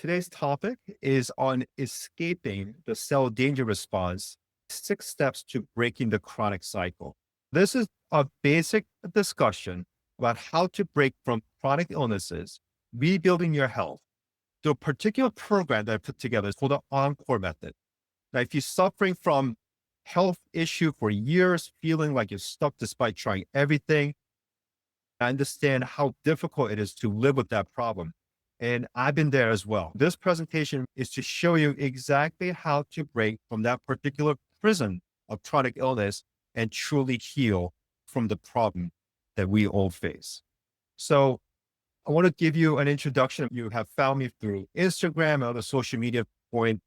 Today's topic is on escaping the cell danger response, 6 steps to breaking the chronic cycle. This is a basic discussion about how to break from chronic illnesses, rebuilding your health, to a particular program that I put together. It's called the ENCORE Method. Now, if you're suffering from health issue for years, feeling like you're stuck despite trying everything, I understand how difficult it is to live with that problem. And I've been there as well. This presentation is to show you exactly how to break from that particular prison of chronic illness and truly heal from the problem that we all face. So I want to give you an introduction. You have found me through Instagram and other social media point,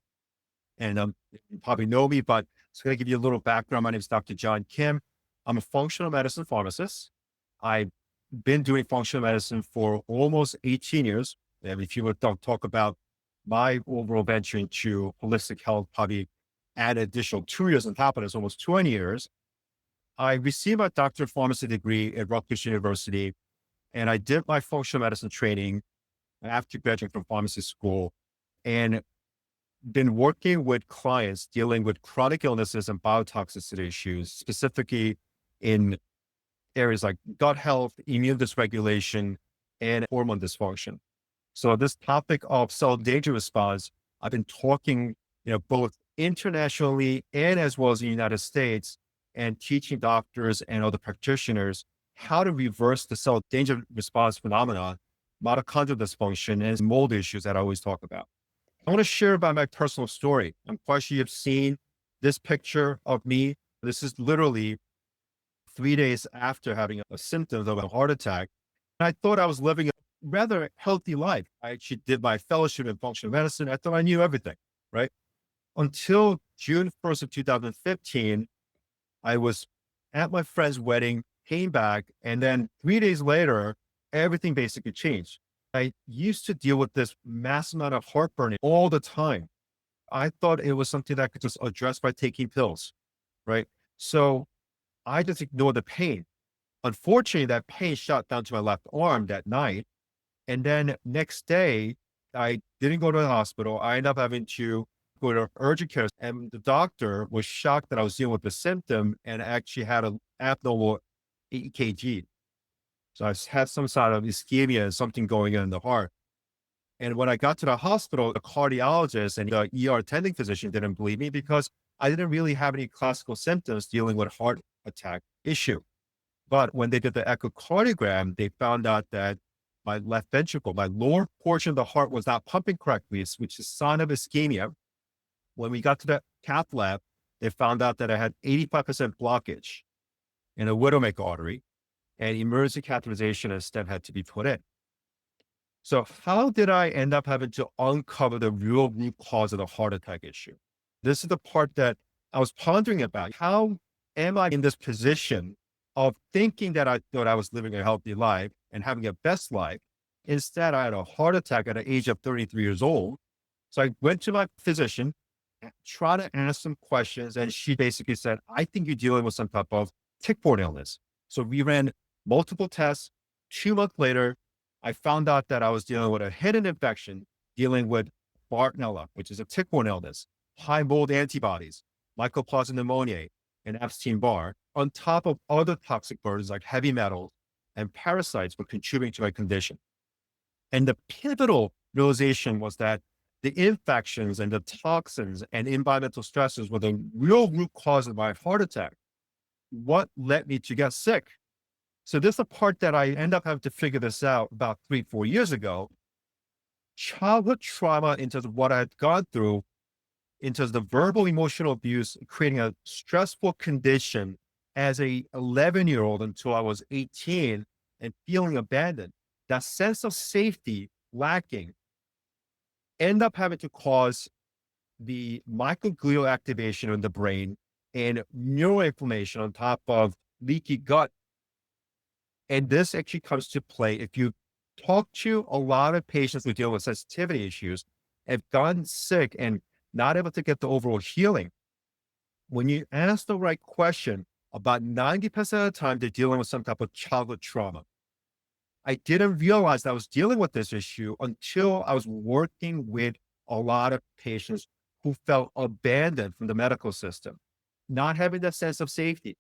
and you probably know me, but it's going to give you a little background. My name is Dr. John Kim. I'm a functional medicine pharmacist. I've been doing functional medicine for almost 18 years. And if you would talk about my overall venture into holistic health, probably add additional 2 years on top of this, almost 20 years. I received my doctor of pharmacy degree at Rutgers University, and I did my functional medicine training after graduating from pharmacy school and been working with clients dealing with chronic illnesses and biotoxicity issues, specifically in areas like gut health, immune dysregulation, and hormone dysfunction. So this topic of cell danger response, I've been talking, both internationally and as well as in the United States, and teaching doctors and other practitioners how to reverse the cell danger response phenomenon, mitochondrial dysfunction, and mold issues that I always talk about. I want to share about my personal story. I'm quite sure you've seen this picture of me. This is literally 3 days after having a symptom of a heart attack. And I thought I was living a rather healthy life. I actually did my fellowship in functional medicine. I thought I knew everything, right? Until June 1st of 2015, I was at my friend's wedding, came back, and then 3 days later, everything basically changed. I used to deal with this mass amount of heartburn all the time. I thought it was something that I could just address by taking pills, right? So I just ignored the pain. Unfortunately, that pain shot down to my left arm that night. And then next day, I didn't go to the hospital. I ended up having to go to urgent care. And the doctor was shocked that I was dealing with the symptom and actually had an abnormal EKG. So I had some sort of ischemia and something going on in the heart. And when I got to the hospital, the cardiologist and the ER attending physician didn't believe me because I didn't really have any classical symptoms dealing with heart attack issue. But when they did the echocardiogram, they found out that my left ventricle, my lower portion of the heart was not pumping correctly, which is a sign of ischemia. When we got to the cath lab, they found out that I had 85% blockage in a widowmaker artery, and emergency catheterization and stent had to be put in. So how did I end up having to uncover the real root cause of the heart attack issue? This is the part that I was pondering about. How am I in this position of thinking that I thought I was living a healthy life and having a best life? Instead, I had a heart attack at the age of 33 years old. So I went to my physician, tried to ask some questions, and she basically said, I think you're dealing with some type of tick-borne illness. So we ran multiple tests. 2 months later, I found out that I was dealing with a hidden infection, dealing with Bartonella, which is a tick-borne illness, high mold antibodies, mycoplasma pneumoniae, and Epstein-Barr, on top of other toxic burdens like heavy metals and parasites were contributing to my condition. And the pivotal realization was that the infections and the toxins and environmental stresses were the real root cause of my heart attack. What led me to get sick? So this is the part that I end up having to figure this out about 3-4 years ago. Childhood trauma in terms of what I had gone through, in terms of the verbal emotional abuse, creating a stressful condition as a 11-year-old until I was 18 and feeling abandoned. That sense of safety lacking end up having to cause the microglial activation in the brain and neuroinflammation on top of leaky gut. And this actually comes to play if you talk to a lot of patients who deal with sensitivity issues, have gotten sick and not able to get the overall healing. When you ask the right question, about 90% of the time, they're dealing with some type of childhood trauma. I didn't realize I was dealing with this issue until I was working with a lot of patients who felt abandoned from the medical system, not having that sense of safety.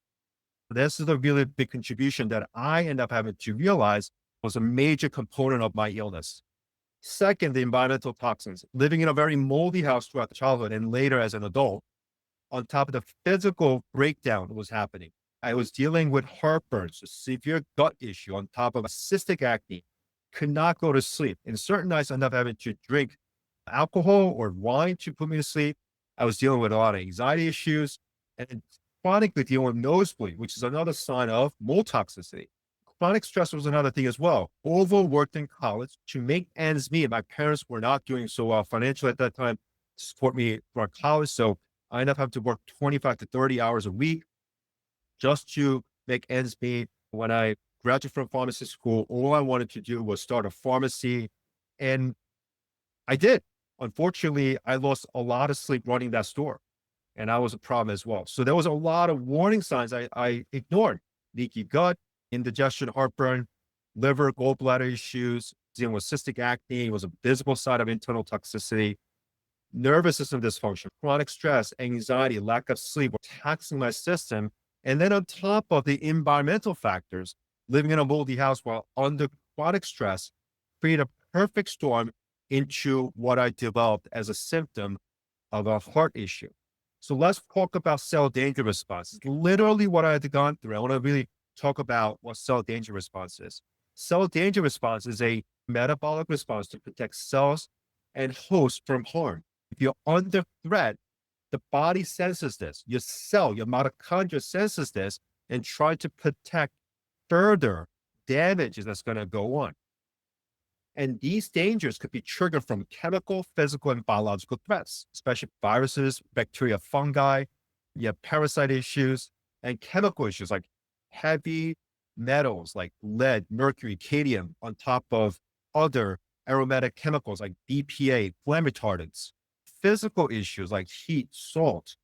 This is a really big contribution that I end up having to realize was a major component of my illness. Second, the environmental toxins. Living in a very moldy house throughout childhood and later as an adult, on top of the physical breakdown that was happening. I was dealing with heartburn, a severe gut issue on top of a cystic acne, could not go to sleep. And certain nights I ended up having to drink alcohol or wine to put me to sleep. I was dealing with a lot of anxiety issues and chronically dealing with nosebleed, which is another sign of mold toxicity. Chronic stress was another thing as well. Overworked in college to make ends meet. My parents were not doing so well financially at that time to support me for college. So I ended up having to work 25 to 30 hours a week just to make ends meet. When I graduated from pharmacy school, all I wanted to do was start a pharmacy. And I did. Unfortunately, I lost a lot of sleep running that store. And that was a problem as well. So there was a lot of warning signs I ignored. Leaky gut, indigestion, heartburn, liver, gallbladder issues, dealing with cystic acne was a visible side of internal toxicity. Nervous system dysfunction, chronic stress, anxiety, lack of sleep were taxing my system. And then on top of the environmental factors, living in a moldy house while under chronic stress created a perfect storm into what I developed as a symptom of a heart issue. So let's talk about cell danger response. It's literally what I had gone through. I want to really talk about what cell danger response is. Cell danger response is a metabolic response to protect cells and hosts from harm. If you're under threat, the body senses this. Your cell, your mitochondria senses this and try to protect further damages that's going to go on. And these dangers could be triggered from chemical, physical, and biological threats, especially viruses, bacteria, fungi. You have parasite issues and chemical issues like heavy metals like lead, mercury, cadmium, on top of other aromatic chemicals like BPA, flame retardants. Physical issues like heat, salt,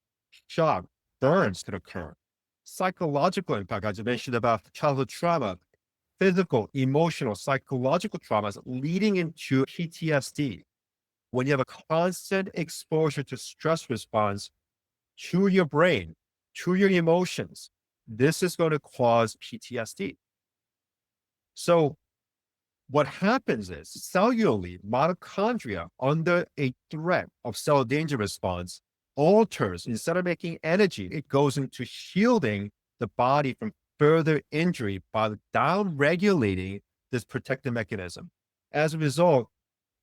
shock, burns could occur. Psychological impact, as I mentioned about childhood trauma, physical, emotional, psychological traumas leading into PTSD. When you have a constant exposure to stress response to your brain, to your emotions, this is going to cause PTSD. So what happens is cellularly, mitochondria under a threat of cell danger response alters, instead of making energy, it goes into shielding the body from further injury by down regulating this protective mechanism. As a result,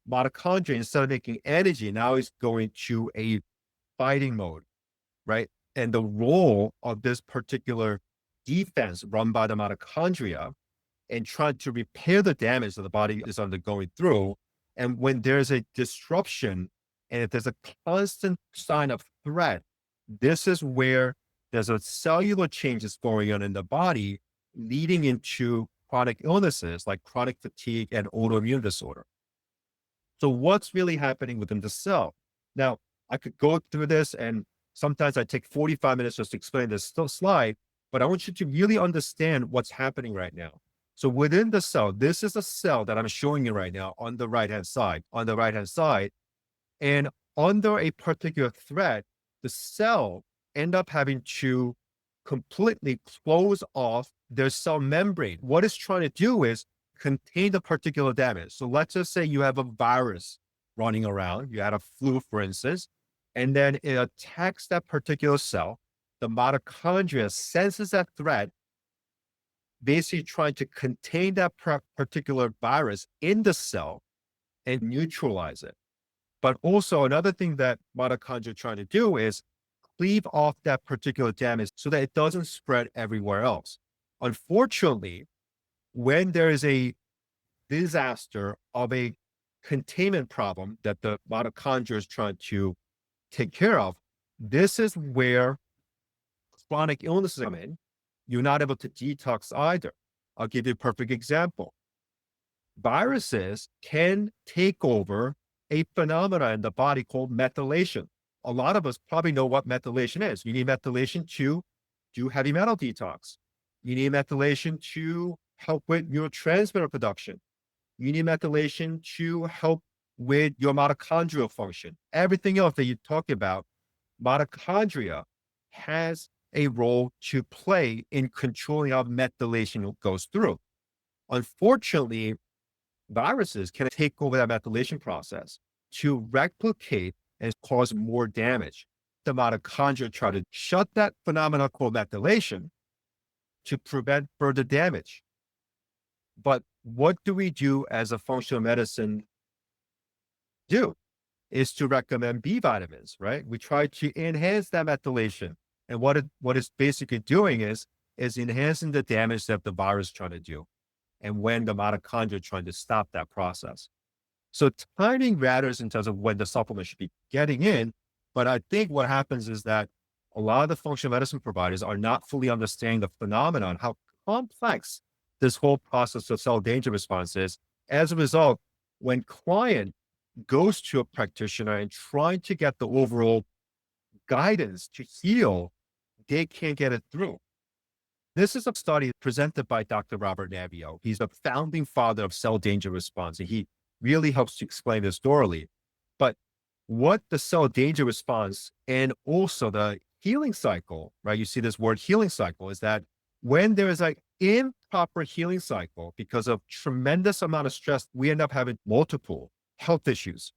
mitochondria, instead of making energy, now is going to a fighting mode, right? And the role of this particular defense run by the mitochondria and trying to repair the damage that the body is undergoing through. And when there's a disruption and if there's a constant sign of threat, this is where there's a cellular changes going on in the body, leading into chronic illnesses like chronic fatigue and autoimmune disorder. So what's really happening within the cell? Now, I could go through this and sometimes I take 45 minutes just to explain this slide, but I want you to really understand what's happening right now. So within the cell, this is a cell that I'm showing you right now on the right-hand side, and under a particular threat, the cell end up having to completely close off their cell membrane. What it's trying to do is contain the particular damage. So let's just say you have a virus running around, you had a flu, for instance, and then it attacks that particular cell. The mitochondria senses that threat, basically trying to contain that particular virus in the cell and neutralize it. But also another thing that mitochondria are trying to do is cleave off that particular damage so that it doesn't spread everywhere else. Unfortunately, when there is a disaster of a containment problem that the mitochondria is trying to take care of, this is where chronic illnesses come in. You're not able to detox either. I'll give you a perfect example. Viruses can take over a phenomena in the body called methylation. A lot of us probably know what methylation is. You need methylation to do heavy metal detox. You need methylation to help with neurotransmitter production. You need methylation to help with your mitochondrial function. Everything else that you talk about, mitochondria has a role to play in controlling how methylation goes through. Unfortunately, viruses can take over that methylation process to replicate and cause more damage. The mitochondria try to shut that phenomenon called methylation to prevent further damage. But what do we do as a functional medicine do? Is to recommend B vitamins, right? We try to enhance that methylation. And what it's basically doing is enhancing the damage that the virus is trying to do. And when the mitochondria are trying to stop that process. So timing matters in terms of when the supplement should be getting in. But I think what happens is that a lot of the functional medicine providers are not fully understanding the phenomenon, how complex this whole process of cell danger response is. As a result, when client goes to a practitioner and trying to get the overall guidance to heal, they can't get it through. This is a study presented by Dr. Robert Navio. He's the founding father of cell danger response, and he really helps to explain this thoroughly. But what the cell danger response and also the healing cycle, right? You see this word healing cycle is that when there is an improper healing cycle because of tremendous amount of stress, we end up having multiple health issues.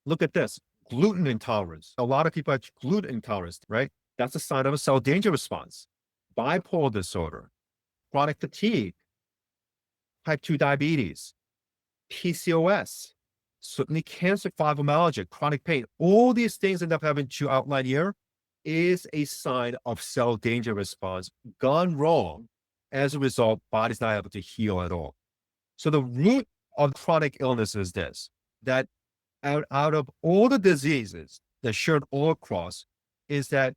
Look at this, gluten intolerance. A lot of people have gluten intolerance, right? That's a sign of a cell danger response. Bipolar disorder, chronic fatigue, type 2 diabetes, PCOS, certainly cancer, fibromyalgia, chronic pain. All these things end up having to outline here is a sign of cell danger response gone wrong. As a result, body's not able to heal at all. So the root of chronic illness is this, that out of all the diseases that shared all across is that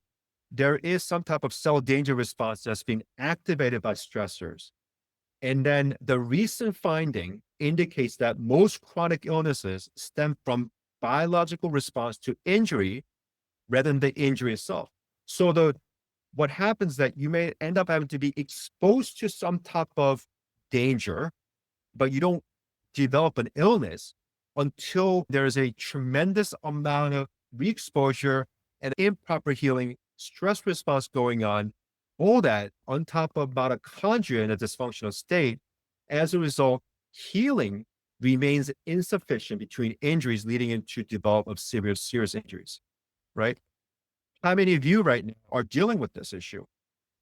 there is some type of cell danger response that's being activated by stressors. And then the recent finding indicates that most chronic illnesses stem from biological response to injury rather than the injury itself. So what happens that you may end up having to be exposed to some type of danger, but you don't develop an illness until there's a tremendous amount of re-exposure and improper healing, stress response going on, all that on top of mitochondria in a dysfunctional state. As a result, healing remains insufficient between injuries leading into development of serious injuries, right? How many of you right now are dealing with this issue?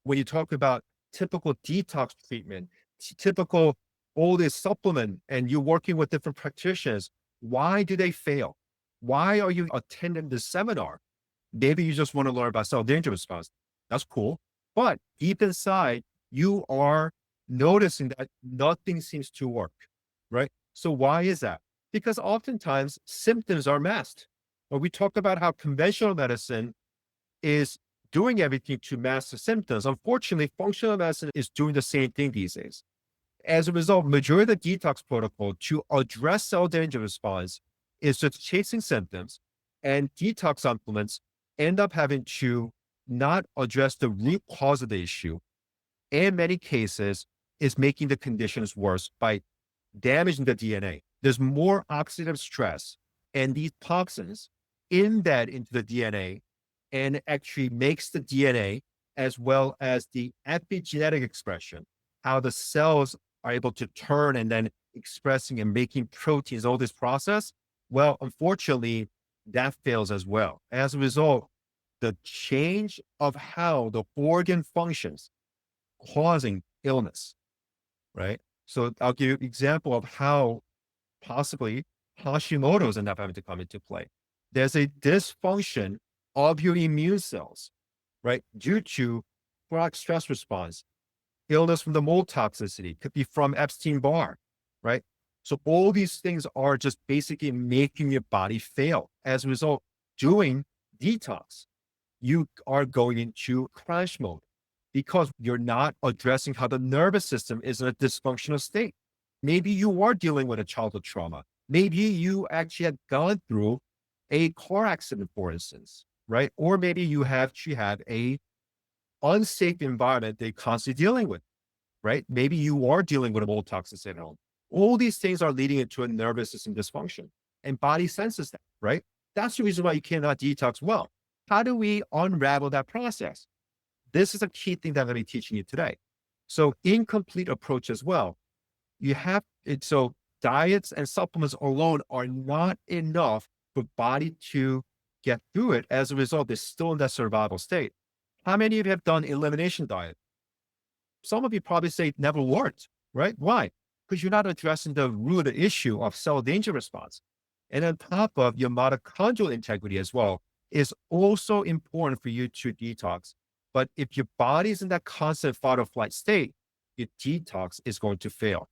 When you talk about typical detox treatment, typical all this supplement, and you're working with different practitioners, why do they fail? Why are you attending this seminar? Maybe you just want to learn about cell danger response. That's cool. But deep inside, you are noticing that nothing seems to work, right? So why is that? Because oftentimes symptoms are masked. When we talk about how conventional medicine is doing everything to mask the symptoms, unfortunately, functional medicine is doing the same thing these days. As a result, majority of the detox protocol to address cell danger response is just chasing symptoms, and detox supplements end up having to not address the root cause of the issue. In many cases, is making the conditions worse by damaging the DNA. There's more oxidative stress, and these toxins embed into the DNA and actually makes the DNA as well as the epigenetic expression, how the cells are able to turn and then expressing and making proteins, all this process. Well, unfortunately, that fails as well. As a result, the change of how the organ functions causing illness, right? So I'll give you an example of how possibly Hashimoto's end up having to come into play. There's a dysfunction of your immune cells, right? Due to chronic stress response, illness from the mold toxicity, could be from Epstein-Barr, right? So all these things are just basically making your body fail. As a result, doing detox, you are going into crash mode because you're not addressing how the nervous system is in a dysfunctional state. Maybe you are dealing with a childhood trauma. Maybe you actually had gone through a car accident, for instance, right? Or maybe you have a unsafe environment they're constantly dealing with. right? Maybe you are dealing with a mold toxicity at home. All these things are leading into a nervous system dysfunction, and body senses that, right? That's the reason why you cannot detox well. How do we unravel that process? This is a key thing that I'm going to be teaching you today. So incomplete approach as well. You have it. So diets and supplements alone are not enough for body to get through it. As a result, they're still in that survival state. How many of you have done elimination diet? Some of you probably say it never worked, right? Why? Because you're not addressing the root of the issue of cell danger response. And on top of your mitochondrial integrity as well is also important for you to detox. But if your body is in that constant fight or flight state, your detox is going to fail,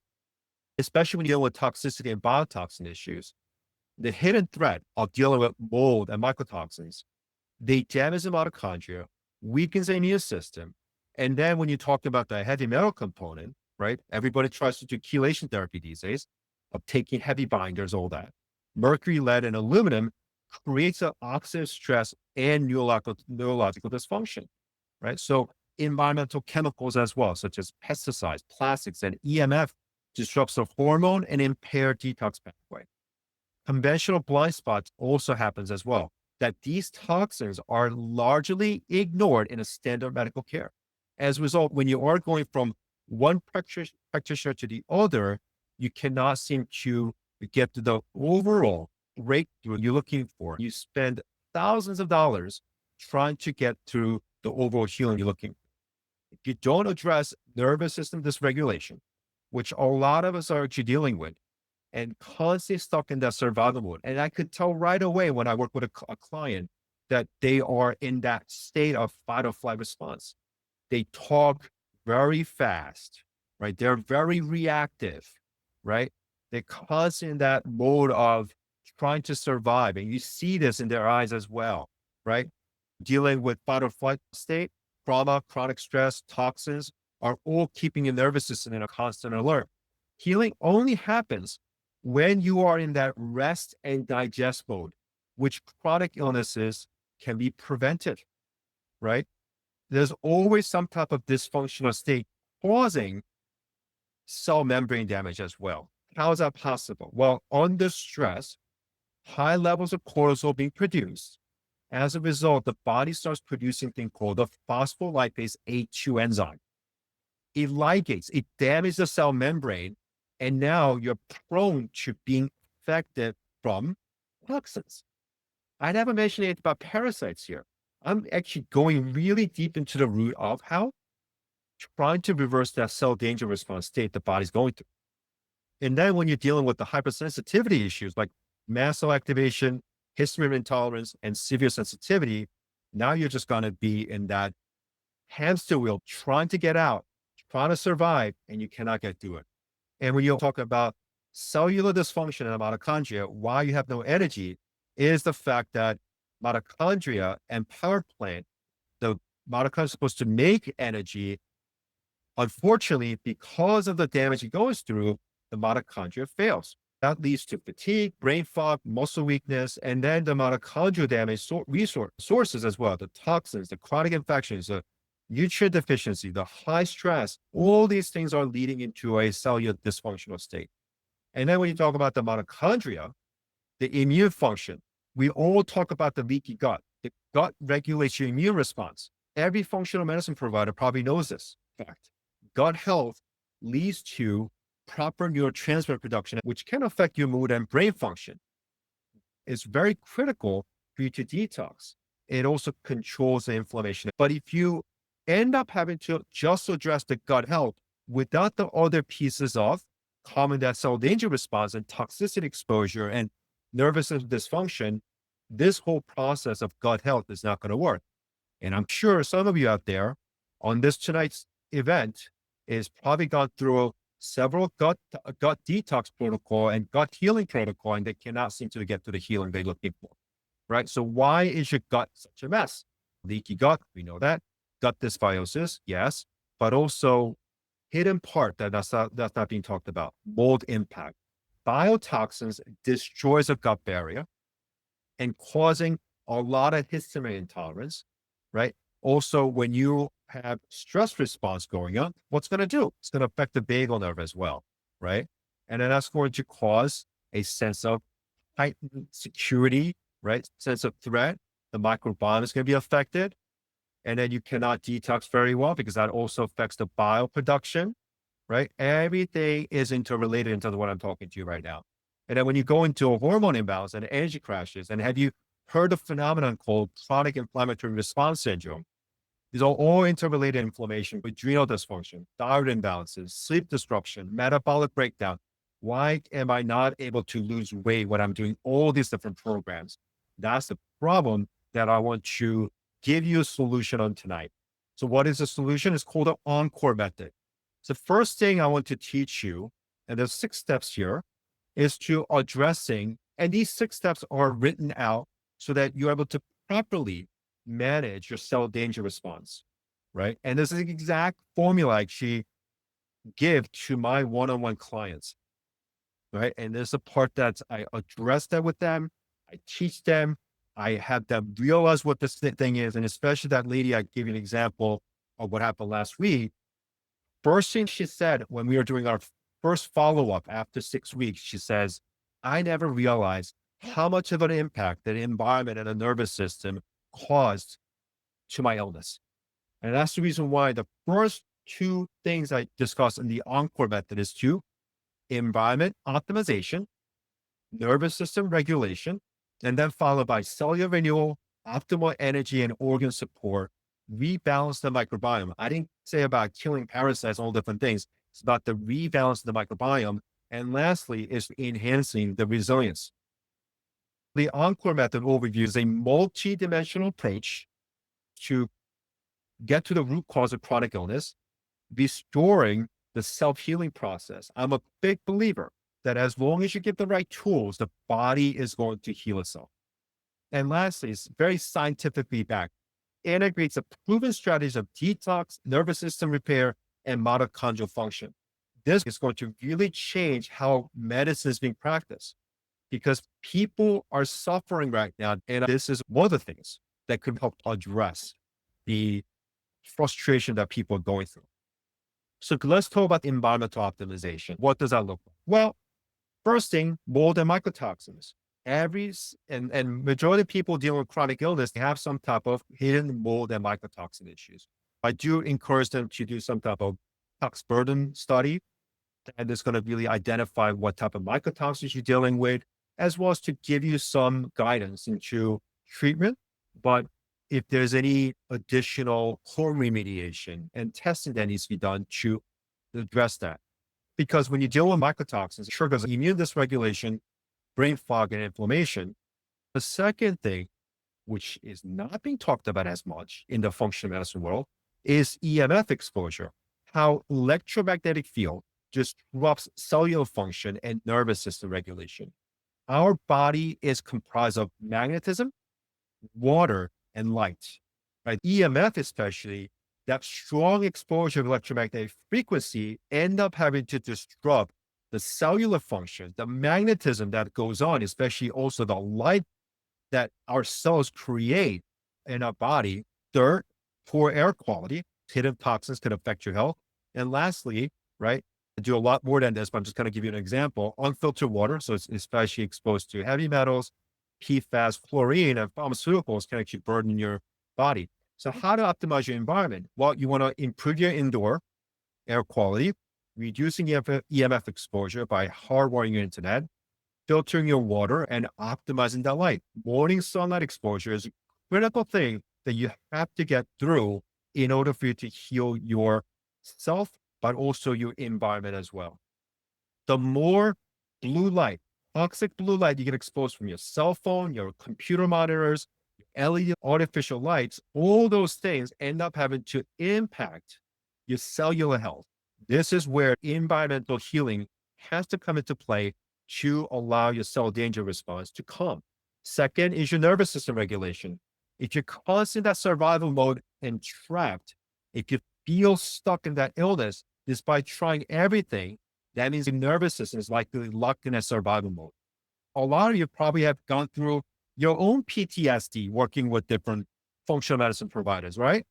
especially when you deal with toxicity and biotoxin issues. The hidden threat of dealing with mold and mycotoxins, they damage the mitochondria, weakens the immune system. And then when you talk about the heavy metal component, right? Everybody tries to do chelation therapy these days of taking heavy binders, all that. Mercury, lead, and aluminum creates an oxidative stress and neurological dysfunction, right? So environmental chemicals as well, such as pesticides, plastics, and EMF disrupts the hormone and impair detox pathway. Conventional blind spots also happens as well, that these toxins are largely ignored in a standard medical care. As a result, when you are going from one practitioner to the other, you cannot seem to get to the overall breakthrough you're looking for. You spend thousands of dollars trying to get through the overall healing you're looking for. If you don't address nervous system dysregulation, which a lot of us are actually dealing with, and constantly stuck in that survival mode. And I could tell right away when I work with a client that they are in that state of fight or flight response. They talk very fast, right? They're very reactive, right? They're constantly in that mode of trying to survive. And you see this in their eyes as well, right? Dealing with fight or flight state, trauma, chronic stress, toxins are all keeping your nervous system in a constant alert. Healing only happens when you are in that rest and digest mode, which chronic illnesses can be prevented, right? There's always some type of dysfunctional state causing cell membrane damage as well. How is that possible? Well, under stress, high levels of cortisol being produced. As a result, the body starts producing a thing called the phospholipase A2 enzyme. It ligates, it damages the cell membrane, and now you're prone to being affected from toxins. I never mentioned anything about parasites here. I'm actually going really deep into the root of how trying to reverse that cell danger response state the body's going through. And then when you're dealing with the hypersensitivity issues like mast cell activation, histamine intolerance, and severe sensitivity, now you're just going to be in that hamster wheel trying to get out, trying to survive, and you cannot get through it. And when you talk about cellular dysfunction in the mitochondria, why you have no energy is the fact that mitochondria and power plant, the mitochondria is supposed to make energy. Unfortunately, because of the damage it goes through, the mitochondria fails. That leads to fatigue, brain fog, muscle weakness, and then the mitochondrial damage sources as well, the toxins, the chronic infections, the nutrient deficiency, the high stress, all these things are leading into a cellular dysfunctional state. And then when you talk about the mitochondria, the immune function, we all talk about the leaky gut. The gut regulates your immune response. Every functional medicine provider probably knows this fact. Gut health leads to proper neurotransmitter production, which can affect your mood and brain function. It's very critical for you to detox. It also controls the inflammation. But if you end up having to just address the gut health without the other pieces of calming that cell danger response and toxicity exposure and nervous system dysfunction, this whole process of gut health is not going to work. And I'm sure some of you out there on this tonight's event is probably gone through several gut detox protocol and gut healing protocol, and they cannot seem to get to the healing they're looking for, right? So why is your gut such a mess? Leaky gut, we know that. Gut dysbiosis, yes, but also hidden part that's not being talked about, mold impact. Biotoxins destroys the gut barrier and causing a lot of histamine intolerance, right? Also, when you have stress response going on, what's going to do? It's going to affect the vagal nerve as well, right? And then that's going to cause a sense of heightened security, right? Sense of threat. The microbiome is going to be affected. And then you cannot detox very well because that also affects the bile production, right? Everything is interrelated into what I'm talking to you right now. And then when you go into a hormone imbalance and energy crashes, and have you heard of a phenomenon called chronic inflammatory response syndrome? These are all interrelated inflammation, adrenal dysfunction, thyroid imbalances, sleep disruption, metabolic breakdown. Why am I not able to lose weight when I'm doing all these different programs? That's the problem that I want to give you a solution on tonight. So what is the solution? It's called the ENCORE Method. So first thing I want to teach you, and there's 6 steps here, is to addressing, and these 6 steps are written out so that you're able to properly manage your cell danger response, right? And this is the exact formula I actually give to my one-on-one clients, right? And there's a part that I address that with them. I teach them. I have them realize what this thing is. And especially that lady, I gave you an example of what happened last week. First thing she said when we were doing our first follow-up after 6 weeks, she says, I never realized how much of an impact that environment and the nervous system caused to my illness. And that's the reason why the first 2 things I discussed in the ENCORE method is environment optimization, nervous system regulation, and then followed by cellular renewal, optimal energy and organ support, rebalance the microbiome. I didn't say about killing parasites, all different things. It's about the rebalance of the microbiome. And lastly is enhancing the resilience. The ENCORE method overview is a multidimensional approach to get to the root cause of chronic illness, restoring the self-healing process. I'm a big believer that as long as you give the right tools, the body is going to heal itself. And lastly, it's very scientifically backed. Integrates a proven strategies of detox, nervous system repair, and mitochondrial function. This is going to really change how medicine is being practiced because people are suffering right now. And this is one of the things that could help address the frustration that people are going through. So let's talk about environmental optimization. What does that look like? Well, first thing, mold and mycotoxins. And majority of people dealing with chronic illness, they have some type of hidden mold and mycotoxin issues. I do encourage them to do some type of tox burden study, and it's going to really identify what type of mycotoxins you're dealing with, as well as to give you some guidance into treatment. But if there's any additional core remediation and testing that needs to be done to address that. Because when you deal with mycotoxins, it triggers immune dysregulation, brain fog, and inflammation. The second thing, which is not being talked about as much in the functional medicine world, is EMF exposure, how electromagnetic field disrupts cellular function and nervous system regulation. Our body is comprised of magnetism, water, and light, right? EMF, especially, that strong exposure of electromagnetic frequency end up having to disrupt the cellular function, the magnetism that goes on, especially also the light that our cells create in our body. Third, poor air quality, hidden toxins can affect your health. And lastly, right, I do a lot more than this, but I'm just going to give you an example. Unfiltered water, so it's especially exposed to heavy metals, PFAS, fluorine, and pharmaceuticals can actually burden your body. So how to optimize your environment? Well, you want to improve your indoor air quality, reducing EMF exposure by hardwiring your internet, filtering your water, and optimizing the light. Morning sunlight exposure is a critical thing that you have to get through in order for you to heal yourself, but also your environment as well. The more blue light, toxic blue light you get exposed from your cell phone, your computer monitors, LED artificial lights, all those things end up having to impact your cellular health. This is where environmental healing has to come into play to allow your cell danger response to calm. Second is your nervous system regulation. If you're constantly in that survival mode and trapped, if you feel stuck in that illness, despite trying everything, that means your nervous system is likely locked in a survival mode. A lot of you probably have gone through your own PTSD working with different functional medicine providers, right?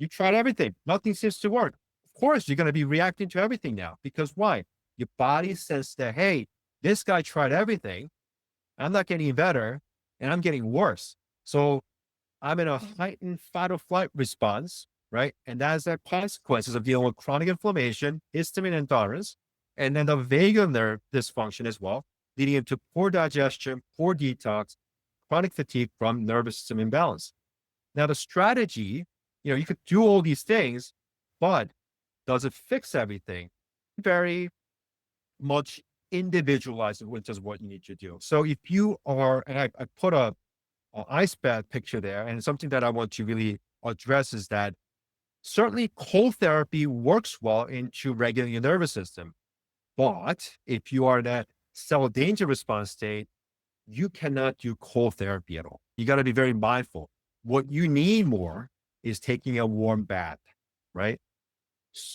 You tried everything. Nothing seems to work. Of course, you're going to be reacting to everything now because why? Your body says that, hey, this guy tried everything. I'm not getting better and I'm getting worse. So I'm in a heightened fight or flight response, right? And that's the consequences of dealing with chronic inflammation, histamine intolerance, and then the vagal nerve dysfunction as well, leading into poor digestion, poor detox, chronic fatigue from nervous system imbalance. Now, the strategy, you could do all these things, but does it fix everything? Very much individualized, which is what you need to do. So if you are, and I put a ice bath picture there, and something that I want to really address is that certainly cold therapy works well into regulating your nervous system. But if you are in that cell danger response state, you cannot do cold therapy at all. You got to be very mindful. What you need more is taking a warm bath, right?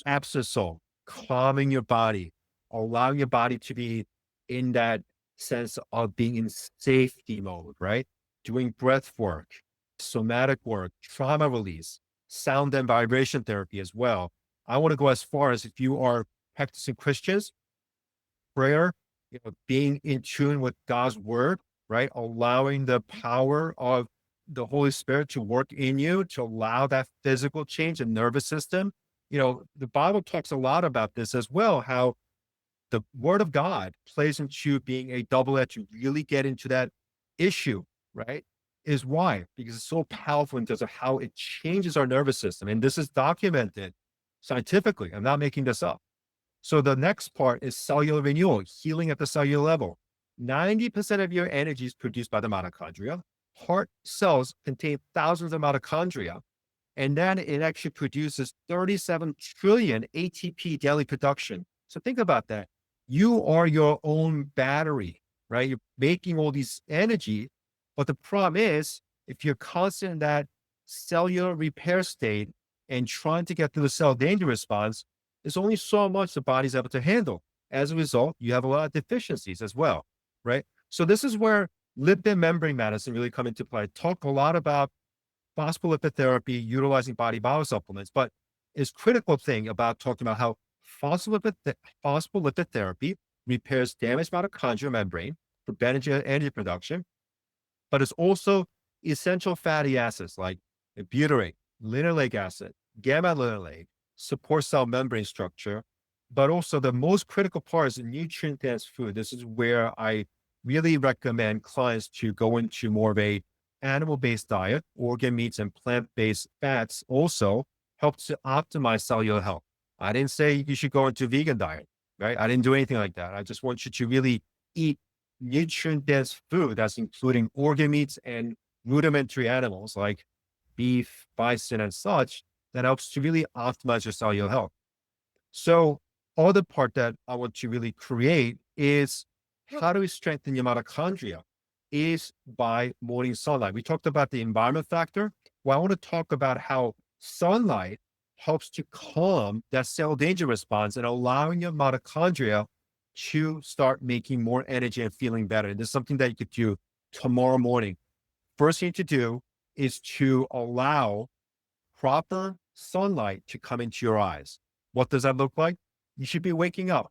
Absolute calming your body, allowing your body to be in that sense of being in safety mode, right? Doing breath work, somatic work, trauma release, sound and vibration therapy as well. I want to go as far as if you are practicing Christians, prayer, being in tune with God's word, right? Allowing the power of the Holy Spirit to work in you to allow that physical change in nervous system. The Bible talks a lot about this as well, how the word of God plays into being a double-edged, you really get into that issue, right? Is why? Because it's so powerful in terms of how it changes our nervous system. And this is documented scientifically. I'm not making this up. So the next part is cellular renewal, healing at the cellular level. 90% of your energy is produced by the mitochondria. Heart cells contain thousands of mitochondria. And then it actually produces 37 trillion ATP daily production. So think about that. You are your own battery, right? You're making all these energy. But the problem is, if you're constant in that cellular repair state and trying to get through the cell danger response, there's only so much the body's able to handle. As a result, you have a lot of deficiencies as well, right? So this is where lipid membrane medicine really come into play. Talk a lot about phospholipid therapy, utilizing body biosupplements, but is critical thing about talking about how phospholipid therapy repairs damaged mitochondrial membrane for energy production, but it's also essential fatty acids like butyrate, linoleic acid, gamma linoleic, support cell membrane structure, but also the most critical part is nutrient-dense food. This is where I really recommend clients to go into more of a animal-based diet. Organ meats and plant-based fats also help to optimize cellular health. I didn't say you should go into a vegan diet, right? I didn't do anything like that. I just want you to really eat nutrient-dense food that's including organ meats and rudimentary animals like beef, bison, and such that helps to really optimize your cellular health. So other part that I want to really create is how do we strengthen your mitochondria is by morning sunlight. We talked about the environment factor. Well, I want to talk about how sunlight helps to calm that cell danger response and allowing your mitochondria to start making more energy and feeling better. And this is something that you could do tomorrow morning. First thing to do is to allow proper sunlight to come into your eyes. What does that look like? You should be waking up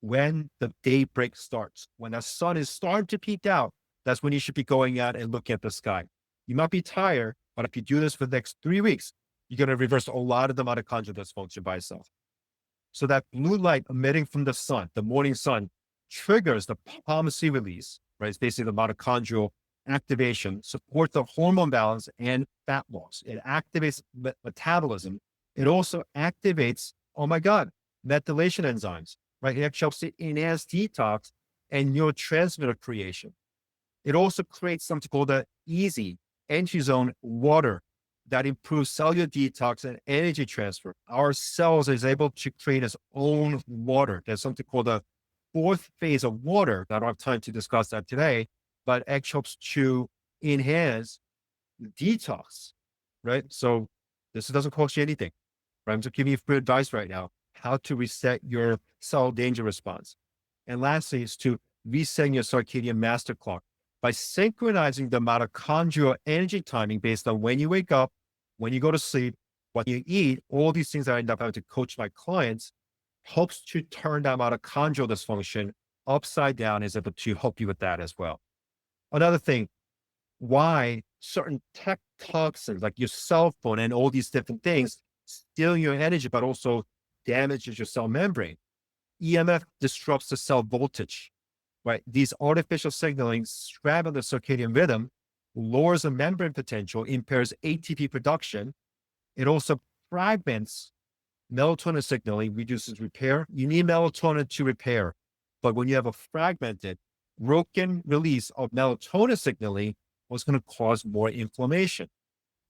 when the daybreak starts. When the sun is starting to peek out, that's when you should be going out and looking at the sky. You might be tired, but if you do this for the next 3 weeks, you're going to reverse a lot of the mitochondrial dysfunction by itself. So that blue light emitting from the sun, the morning sun, triggers the POMC release, right? It's basically the mitochondrial activation, supports the hormone balance and fat loss. It activates metabolism. It also activates, oh my God, methylation enzymes, right? It helps to enhance detox and neurotransmitter creation. It also creates something called the easy entry zone water that improves cellular detox and energy transfer. Our cells is able to create its own water. There's something called the fourth phase of water. I don't have time to discuss that today, but it helps to enhance detox, right? So this doesn't cost you anything, right? I'm just giving you free advice right now, how to reset your cell danger response. And lastly is to reset your circadian master clock by synchronizing the mitochondrial energy timing based on when you wake up, when you go to sleep, What you eat, all these things I end up having to coach my clients helps to turn that mitochondrial dysfunction upside down, is able to help you with that as well. Another thing, why certain tech toxins like your cell phone and all these different things steal your energy, but also damages your cell membrane. EMF disrupts the cell voltage, right? These artificial signaling scramble the circadian rhythm, lowers the membrane potential, impairs ATP production. It also fragments melatonin signaling, reduces repair. You need melatonin to repair. But when you have a fragmented, broken release of melatonin signaling, what's going to cause more inflammation,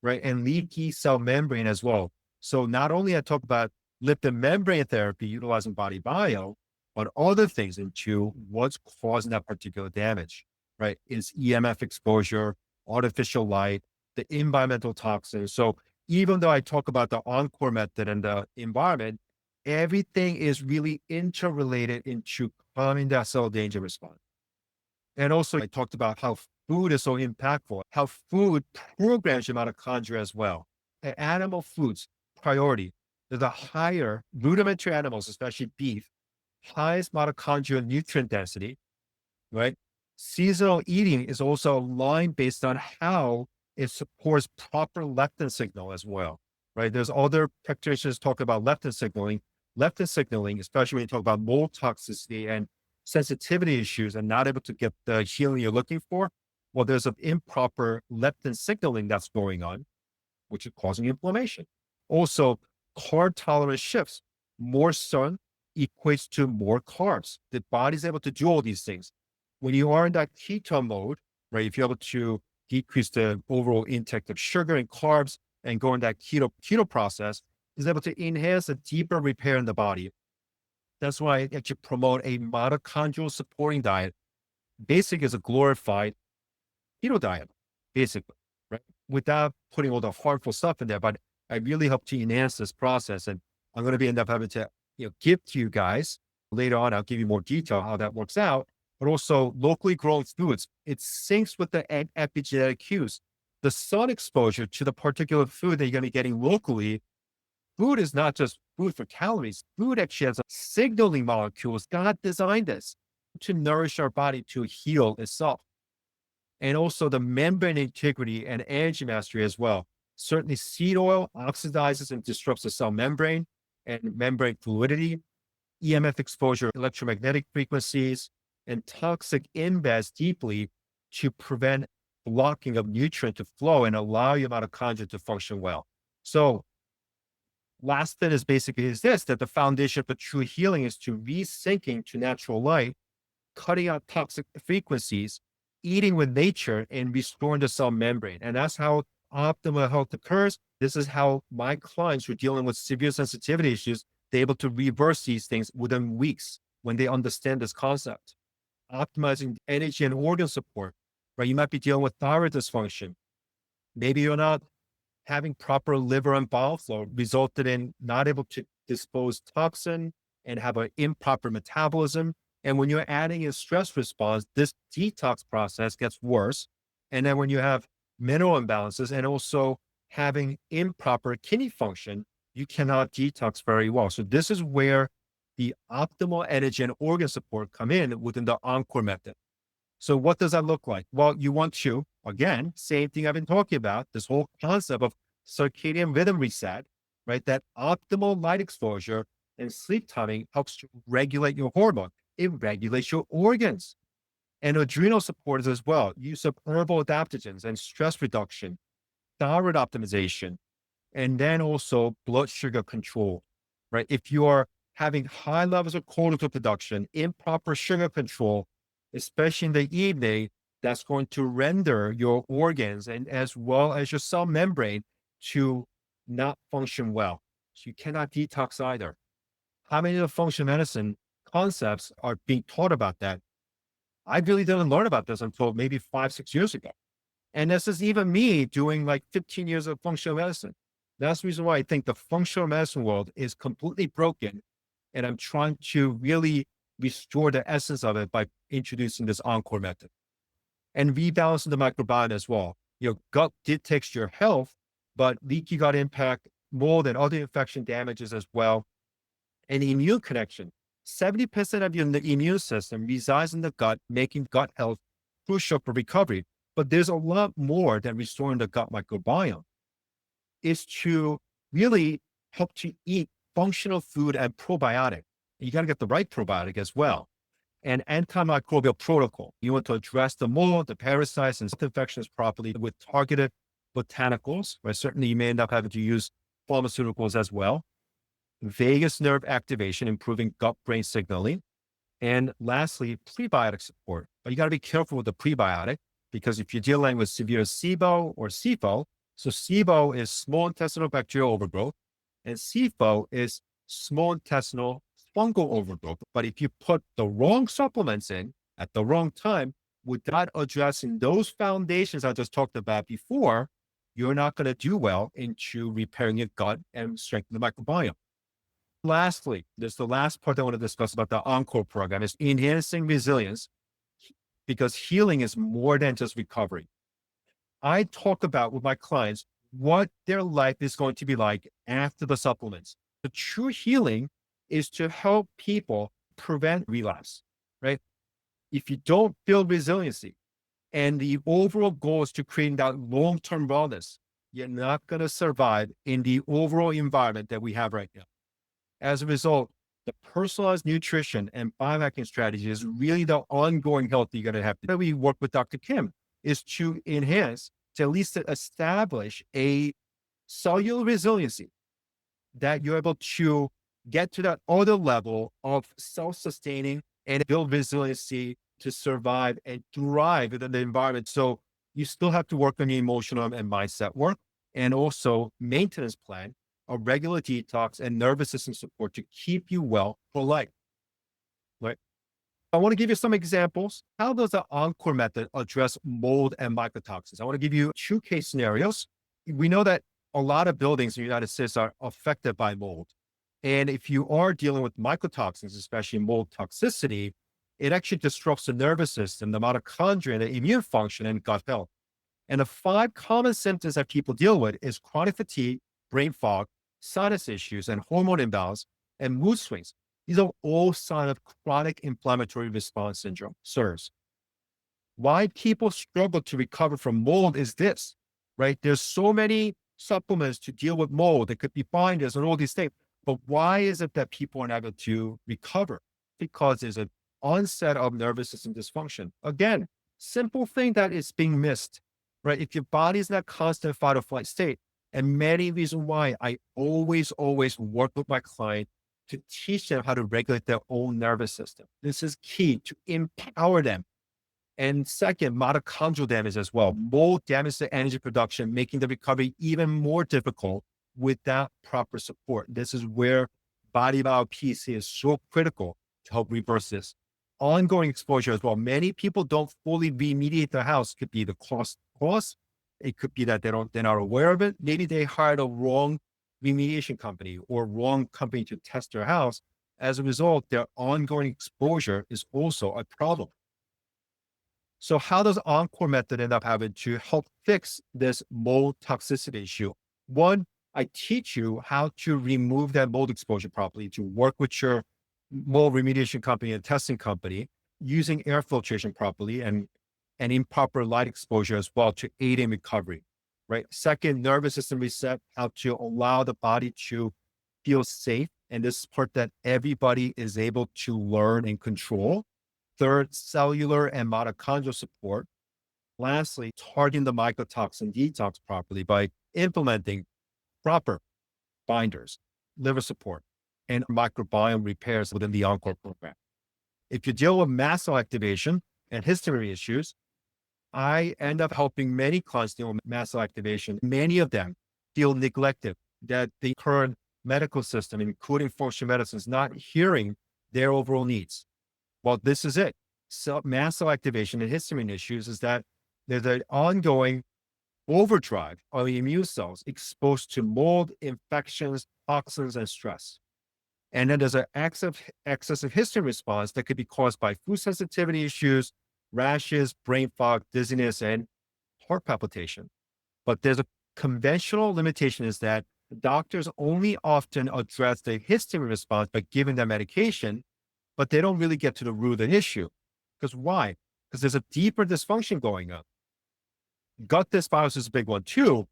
right? And leaky cell membrane as well. So not only I talk about lipid membrane therapy utilizing body bio, but other things into what's causing that particular damage, right? Is EMF exposure, artificial light, the environmental toxins. So even though I talk about the ENCORE method and the environment, everything is really interrelated into calming that cell danger response. And also I talked about how food is so impactful, how food programs your mitochondria as well. And animal foods, priority. They're the higher rudimentary animals, especially beef, highest mitochondrial nutrient density, right? Seasonal eating is also aligned based on how it supports proper leptin signal as well, right? There's other practitioners talk about leptin signaling. Leptin signaling, especially when you talk about mold toxicity and sensitivity issues and not able to get the healing you're looking for. Well, there's an improper leptin signaling that's going on, which is causing inflammation. Also, carb tolerance shifts. More sun equates to more carbs. The body's able to do all these things. When you are in that ketone mode, right, if you're able to decrease the overall intake of sugar and carbs and go in that keto process, is able to enhance a deeper repair in the body. That's why I actually promote a mitochondrial supporting diet. Basically, is a glorified keto diet, basically, right? Without putting all the harmful stuff in there. But I really hope to enhance this process. And I'm going to be end up having to, give to you guys later on. I'll give you more detail how that works out, but also locally grown foods. It syncs with the epigenetic cues. The sun exposure to the particular food that you're going to be getting locally. Food is not just food for calories. Food actually has a signaling molecules. God designed this to nourish our body to heal itself. And also the membrane integrity and energy mastery as well. Certainly seed oil oxidizes and disrupts the cell membrane and membrane fluidity. EMF exposure, electromagnetic frequencies, and toxic embeds deeply to prevent blocking of nutrient to flow and allow your mitochondria to function well. So last bit is basically is this, that the foundation for true healing is to resyncing to natural light, cutting out toxic frequencies, eating with nature, and restoring the cell membrane. And that's how optimal health occurs. This is how my clients who are dealing with severe sensitivity issues, they're able to reverse these things within weeks when they understand this concept. Optimizing energy and organ support, right? You might be dealing with thyroid dysfunction. Maybe you're not having proper liver and bile flow, resulted in not able to dispose toxin and have an improper metabolism. And when you're adding a stress response, this detox process gets worse. And then when you have mineral imbalances and also having improper kidney function, you cannot detox very well. So this is where the optimal energy and organ support come in within the ENCORE method. So what does that look like? Well, you want to, again, same thing I've been talking about, this whole concept of circadian rhythm reset, right? That optimal light exposure and sleep timing helps to regulate your hormone. It regulates your organs and adrenal supporters as well. Use of herbal adaptogens and stress reduction, thyroid optimization, and then also blood sugar control, right? If you are having high levels of cortisol production, improper sugar control, especially in the evening, that's going to render your organs and as well as your cell membrane to not function well. So you cannot detox either. How many of the functional medicine concepts are being taught about that? I really didn't learn about this until maybe 5, 6 years ago. And this is even me doing like 15 years of functional medicine. That's the reason why I think the functional medicine world is completely broken. And I'm trying to really restore the essence of it by introducing this ENCORE method and rebalancing the microbiome as well. Your gut dictates your health, but leaky gut impact mold and other infection damages as well. And the immune connection. 70% of your immune system resides in the gut, making gut health crucial for recovery. But there's a lot more than restoring the gut microbiome. Is to really help to eat functional food and probiotic. You got to get the right probiotic as well. And antimicrobial protocol. You want to address the mold, the parasites, and infections properly with targeted botanicals, where certainly you may end up having to use pharmaceuticals as well. Vagus nerve activation, improving gut-brain signaling. And lastly, prebiotic support. But you got to be careful with the prebiotic because if you're dealing with severe SIBO or SIFO, so SIBO is small intestinal bacterial overgrowth, and SIFO is small intestinal fungal overgrowth. But if you put the wrong supplements in at the wrong time, without addressing those foundations I just talked about before, you're not going to do well into repairing your gut and strengthening the microbiome. Lastly, there's the last part I want to discuss about the ENCORE program is enhancing resilience because healing is more than just recovery. I talk about with my clients what their life is going to be like after the supplements. The true healing is to help people prevent relapse, right? If you don't build resiliency and the overall goal is to create that long-term wellness, you're not going to survive in the overall environment that we have right now. As a result, the personalized nutrition and biohacking strategy is really the ongoing health you're going to have to. We work with Dr. Kim is to enhance, to at least establish a cellular resiliency that you're able to get to that other level of self-sustaining and build resiliency to survive and thrive within the environment. So you still have to work on your emotional and mindset work and also maintenance plan, a regular detox and nervous system support to keep you well for life, right? I want to give you some examples. How does the ENCORE method address mold and mycotoxins? I want to give you two case scenarios. We know that a lot of buildings in the United States are affected by mold. And if you are dealing with mycotoxins, especially mold toxicity, it actually disrupts the nervous system, the mitochondria, the immune function, and gut health. And the 5 common symptoms that people deal with is chronic fatigue, brain fog, sinus issues, and hormone imbalance, and mood swings. These are all signs of chronic inflammatory response syndrome, SIRS. Why people struggle to recover from mold is this, right? There's so many supplements to deal with mold. There could be binders and all these things. But why is it that people are not able to recover? Because there's an onset of nervous system dysfunction. Again, simple thing that is being missed, right? If your body is not constant fight or flight state, and many reasons why I always work with my client to teach them how to regulate their own nervous system. This is key to empower them. And second, mitochondrial damage as well. Mold damage the energy production, making the recovery even more difficult without proper support. This is where body PC is so critical to help reverse this. Ongoing exposure as well. Many people don't fully remediate their house. It could be the cost. It could be that they're not aware of it. Maybe they hired a wrong remediation company or wrong company to test their house. As a result, their ongoing exposure is also a problem. So how does ENCORE method end up having to help fix this mold toxicity issue? One, I teach you how to remove that mold exposure properly, to work with your mold remediation company and testing company using air filtration properly and improper light exposure as well to aid in recovery, right? Second, nervous system reset, how to allow the body to feel safe. And this part that everybody is able to learn and control. Third, cellular and mitochondrial support. Lastly, targeting the mycotoxin detox properly by implementing proper binders, liver support, and microbiome repairs within the ENCORE program. If you deal with mast cell activation and histamine issues, I end up helping many clients deal with mast cell activation. Many of them feel neglected, that the current medical system, including functional medicine, is not hearing their overall needs. Well, this is it. So mast cell activation and histamine issues is that there's an ongoing overdrive of the immune cells exposed to mold, infections, toxins, and stress. And then there's an excessive histamine response that could be caused by food sensitivity issues, rashes, brain fog, dizziness, and heart palpitation. But there's a conventional limitation is that doctors only often address the histamine response by giving them medication, but they don't really get to the root of the issue. Because why? Because there's a deeper dysfunction going on. Gut dysbiosis is a big one too,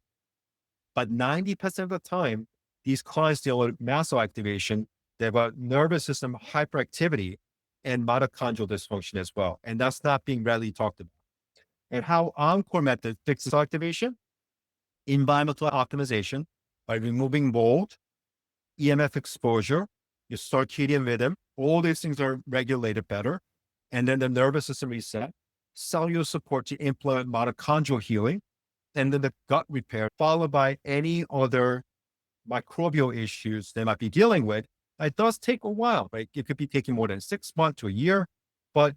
but 90% of the time, these clients deal with mast cell activation. They have a nervous system hyperactivity and mitochondrial dysfunction as well. And that's not being readily talked about. And how ENCORE Method fixes activation, environmental optimization by removing mold, EMF exposure, your circadian rhythm, all these things are regulated better. And then the nervous system reset, cellular support to implement mitochondrial healing, and then the gut repair, followed by any other microbial issues they might be dealing with. It does take a while, right? It could be taking more than 6 months to a year, but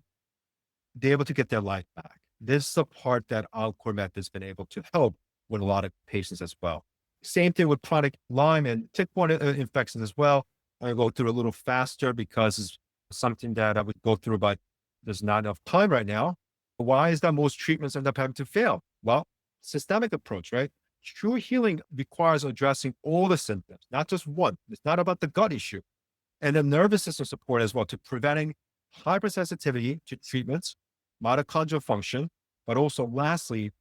they're able to get their life back. This is the part that ENCORE Method has been able to help with a lot of patients as well. Same thing with chronic Lyme and tick-borne infections as well. I go through a little faster because it's something that I would go through, but there's not enough time right now. Why is that most treatments end up having to fail? Well, systemic approach, right? True healing requires addressing all the symptoms, not just one. It's not about the gut issue. And the nervous system support as well to preventing hypersensitivity to treatments, mitochondrial function, but also lastly,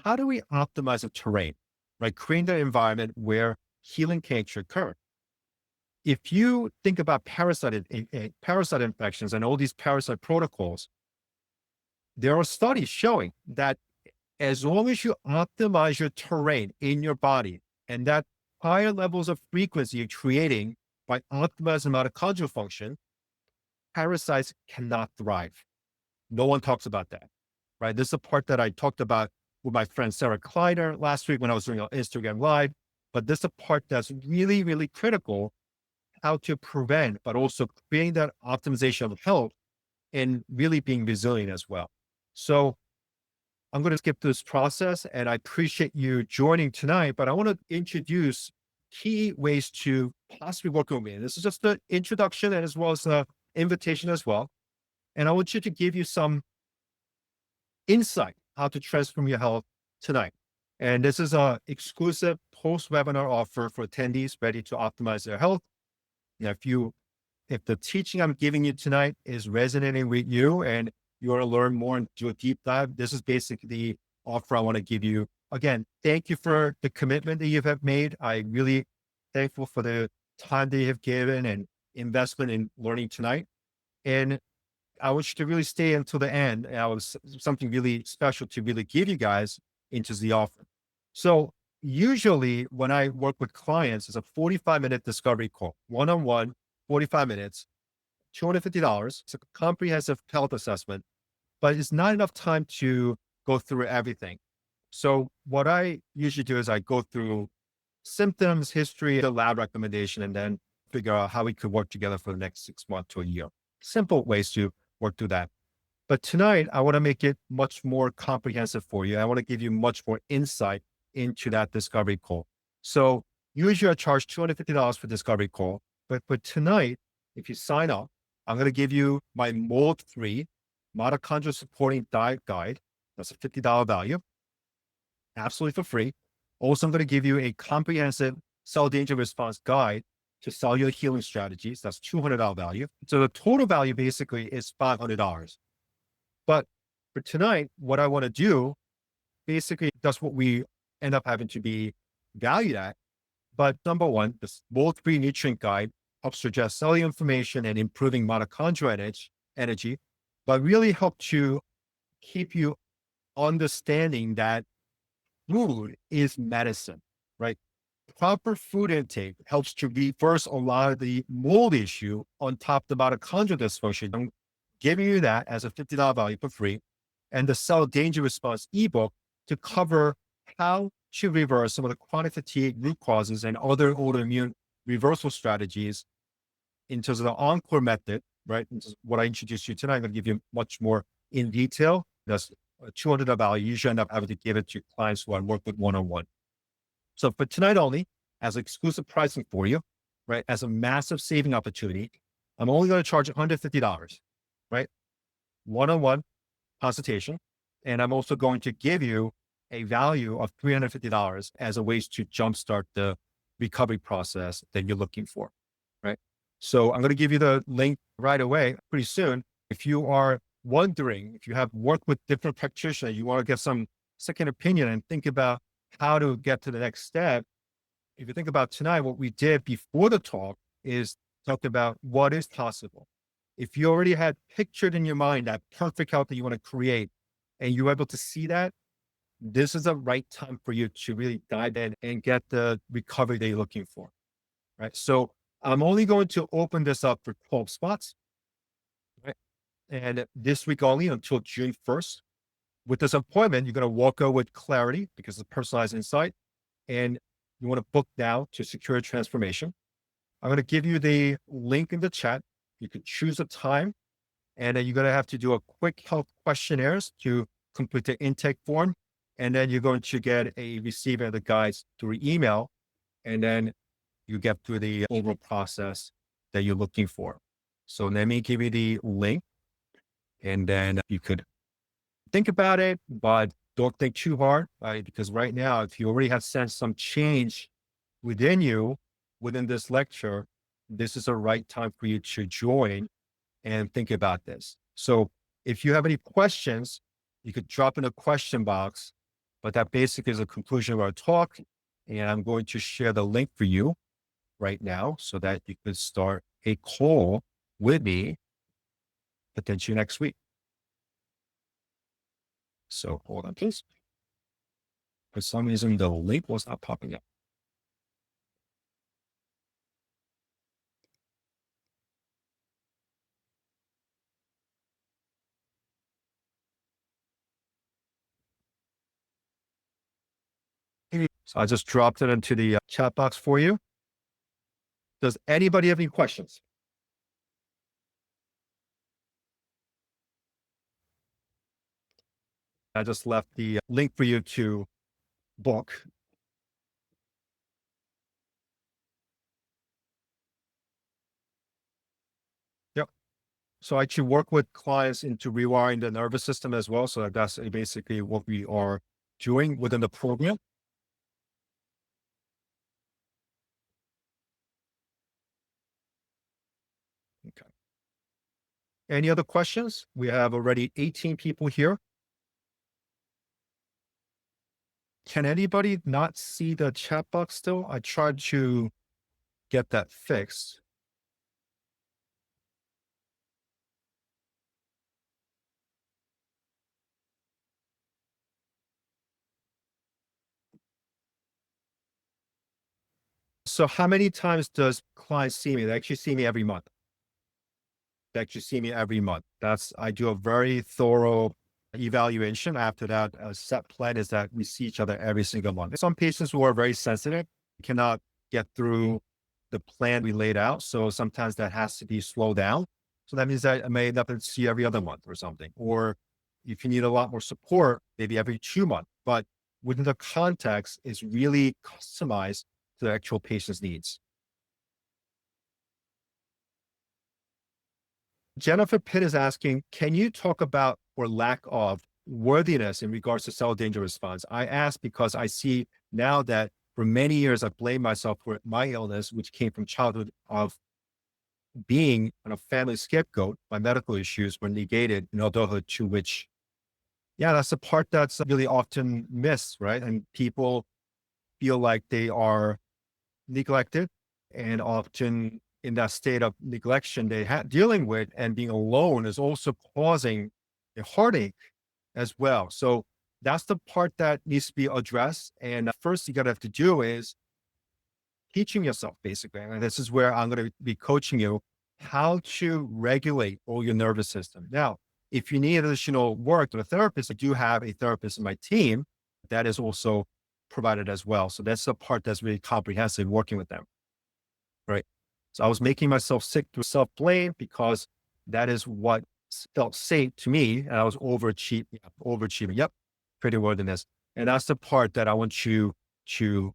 how do we optimize the terrain, right? Creating the environment where healing can actually occur. If you think about parasite infections and all these parasite protocols, there are studies showing that as long as you optimize your terrain in your body and that higher levels of frequency you're creating by optimizing mitochondrial function, parasites cannot thrive. No one talks about that, right? This is the part that I talked about with my friend Sarah Kleiner last week when I was doing an Instagram Live. But this is the part that's really, really critical, how to prevent, but also creating that optimization of health and really being resilient as well. So I'm going to skip this process and I appreciate you joining tonight, but I want to introduce key ways to possibly work with me. And this is just the introduction and as well as the invitation as well. And I want you to give you some insight how to transform your health tonight. And this is a exclusive post-webinar offer for attendees ready to optimize their health. Now, if the teaching I'm giving you tonight is resonating with you and you want to learn more and do a deep dive, this is basically the offer I want to give you. Again, thank you for the commitment that you have made. I'm really thankful for the time that you have given and investment in learning tonight. And I want you to really stay until the end. And I was something really special to really give you guys into the offer. So usually when I work with clients, it's a 45-minute discovery call, one-on-one, 45 minutes, $250. It's a comprehensive health assessment, but it's not enough time to go through everything. So what I usually do is I go through symptoms, history, the lab recommendation, and then figure out how we could work together for the next 6 months to a year. Simple ways to work through that. But tonight, I want to make it much more comprehensive for you. I want to give you much more insight into that discovery call. So usually I charge $250 for discovery call, but tonight, if you sign up, I'm going to give you my mold-free mitochondrial supporting diet guide. That's a $50 value, absolutely for free. Also, I'm going to give you a comprehensive cell danger response guide to cellular healing strategies. That's $200 value. So the total value basically is $500. But for tonight, what I want to do, basically, that's what we end up having to be valued at. But number one, this mold-free nutrient guide helps to address cellular inflammation and improving mitochondrial energy, but really help to keep you understanding that food is medicine, right? Proper food intake helps to reverse a lot of the mold issue on top of the mitochondrial dysfunction. I'm giving you that as a $50 value for free. And the cell danger response ebook to cover how to reverse some of the chronic fatigue root causes and other autoimmune reversal strategies in terms of the ENCORE method, right? This is what I introduced you tonight. I'm going to give you much more in detail. That's a $200 value. You usually end up having to give it to clients who I work with one-on-one. So for tonight only, as exclusive pricing for you, right? As a massive saving opportunity, I'm only going to charge $150, right? One-on-one consultation. And I'm also going to give you a value of $350 as a way to jumpstart the recovery process that you're looking for, right? So I'm going to give you the link right away, pretty soon. If you are wondering, if you have worked with different practitioners, you want to get some second opinion and think about how to get to the next step. If you think about tonight, what we did before the talk is talk about what is possible. If you already had pictured in your mind that perfect health that you want to create and you're able to see that, this is the right time for you to really dive in and get the recovery that you're looking for, right? So I'm only going to open this up for 12 spots, right? And this week only until June 1st. With this appointment, you're going to walk out with clarity because it's personalized insight. And you want to book now to secure a transformation. I'm going to give you the link in the chat. You can choose a time, and then you're going to have to do a quick health questionnaires to complete the intake form. And then you're going to get a receipt of the guides through email. And then you get through the overall process that you're looking for. So let me give you the link, and then you could think about it, but don't think too hard, right? Because right now, if you already have sensed some change within you, within this lecture, this is the right time for you to join and think about this. So if you have any questions, you could drop in a question box, but that basically is a conclusion of our talk. And I'm going to share the link for you right now so that you could start a call with me potentially next week. So hold on, please. For some reason, the link was not popping up. So I just dropped it into the chat box for you. Does anybody have any questions? I just left the link for you to book. Yep. So I actually work with clients into rewiring the nervous system as well. So that's basically what we are doing within the program. Okay. Any other questions? We have already 18 people here. Can anybody not see the chat box still? I tried to get that fixed. So how many times does clients see me? They actually see me every month. They actually see me every month. I do a very thorough evaluation. After that, a set plan is that we see each other every single month. Some patients who are very sensitive cannot get through the plan we laid out. So sometimes that has to be slowed down. So that means that I may end up to see every other month or something. Or if you need a lot more support, maybe every 2 months. But within the context is really customized to the actual patient's needs. Jennifer Pitt is asking, can you talk about or lack of worthiness in regards to cell danger response? I ask because I see now that for many years, I blamed myself for my illness, which came from childhood of being on a family scapegoat. My medical issues were negated in adulthood, to which, yeah, that's the part that's really often missed, right? And people feel like they are neglected, and often in that state of neglection they dealing with and being alone is also causing a heartache as well. So that's the part that needs to be addressed. And first you gotta have to do is teaching yourself basically. And this is where I'm going to be coaching you how to regulate all your nervous system. Now, if you need additional work with a therapist, I do have a therapist in my team that is also provided as well. So that's the part that's really comprehensive working with them. Right. So I was making myself sick through self-blame because that is what felt safe to me. And I was overachieving. Yep. Pretty worthiness. And that's the part that I want you to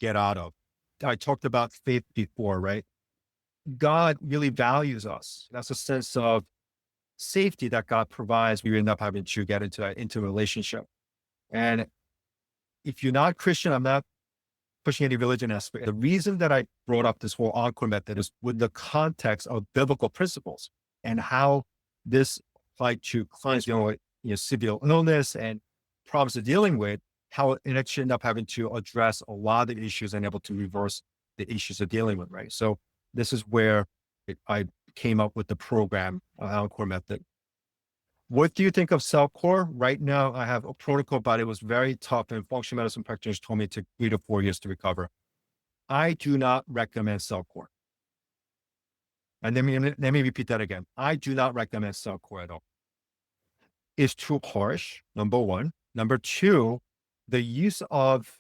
get out of. I talked about faith before, right? God really values us. That's a sense of safety that God provides. We end up having to get into a relationship. And if you're not Christian, I'm not pushing any religion aspect. The reason that I brought up this whole ENCORE method is with the context of biblical principles and how this applied to clients dealing with severe illness and problems they're dealing with, how it actually ended up having to address a lot of the issues and able to reverse the issues they're dealing with, right? So this is where I came up with the program, ENCORE method. What do you think of CellCore? Right now, I have a protocol, but it was very tough, and functional medicine practitioners told me it took 3 to 4 years to recover. I do not recommend CellCore. And let me repeat that again. I do not recommend CellCore at all. It's too harsh, number one. Number two, the use of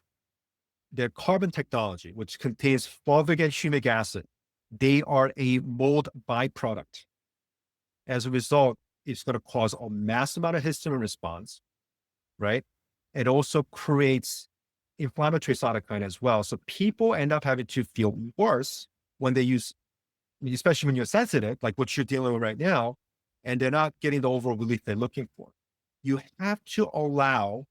their carbon technology, which contains fulvic and humic acid, they are a mold byproduct. As a result, it's going to cause a massive amount of histamine response, right? It also creates inflammatory cytokine as well. So people end up having to feel worse when they use, especially when you're sensitive, like what you're dealing with right now, and they're not getting the overall relief they're looking for. You have to allow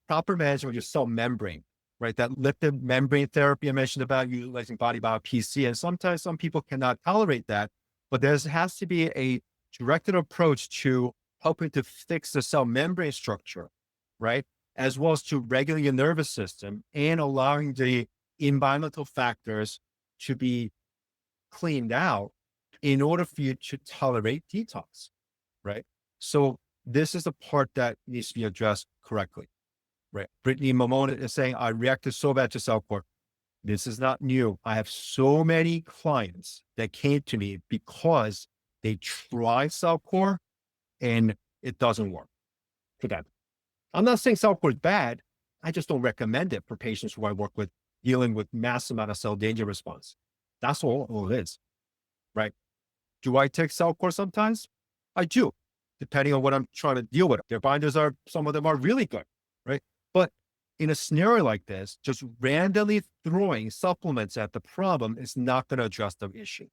proper management of your cell membrane, right? That lipid membrane therapy I mentioned about, utilizing body bio PC. And sometimes some people cannot tolerate that, but there has to be a directed approach to helping to fix the cell membrane structure, right? As well as to regulate your nervous system and allowing the environmental factors to be cleaned out in order for you to tolerate detox, right? So this is the part that needs to be addressed correctly, right? Brittany Mamona is saying, I reacted so bad to CellCore. This is not new. I have so many clients that came to me because they try CellCore and it doesn't work for them. I'm not saying CellCore is bad. I just don't recommend it for patients who I work with dealing with massive amount of cell danger response. That's all it is, right? Do I take CellCore sometimes? I do, depending on what I'm trying to deal with. Their binders some of them are really good, right? But in a scenario like this, just randomly throwing supplements at the problem is not going to address the issue.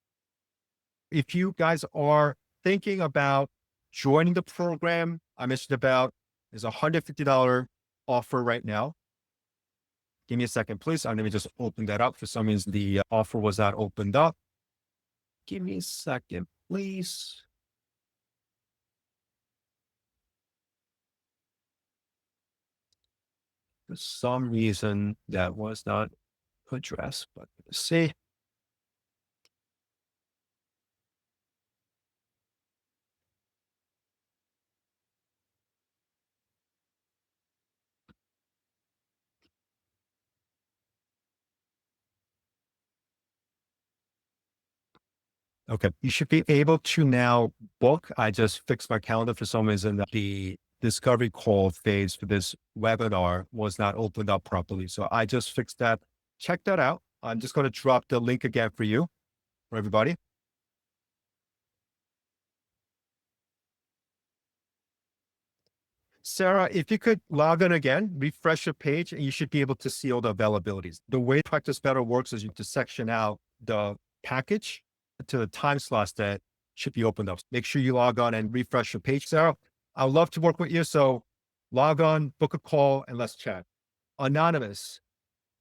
If you guys are thinking about joining the program, I mentioned about, there's a $150 offer right now. Give me a second, please. Let me just open that up. For some reason, the offer was not opened up. Give me a second, please. For some reason, that was not addressed, but let's see. Okay, you should be able to now book. I just fixed my calendar for some reason. The discovery call phase for this webinar was not opened up properly. So I just fixed that. Check that out. I'm just going to drop the link again for you, for everybody. Sarah, if you could log in again, refresh your page, and you should be able to see all the availabilities. The way Practice Better works is you to section out the package to the time slots that should be opened up. Make sure you log on and refresh your page, Sarah. I would love to work with you. So log on, book a call, and let's chat. Anonymous,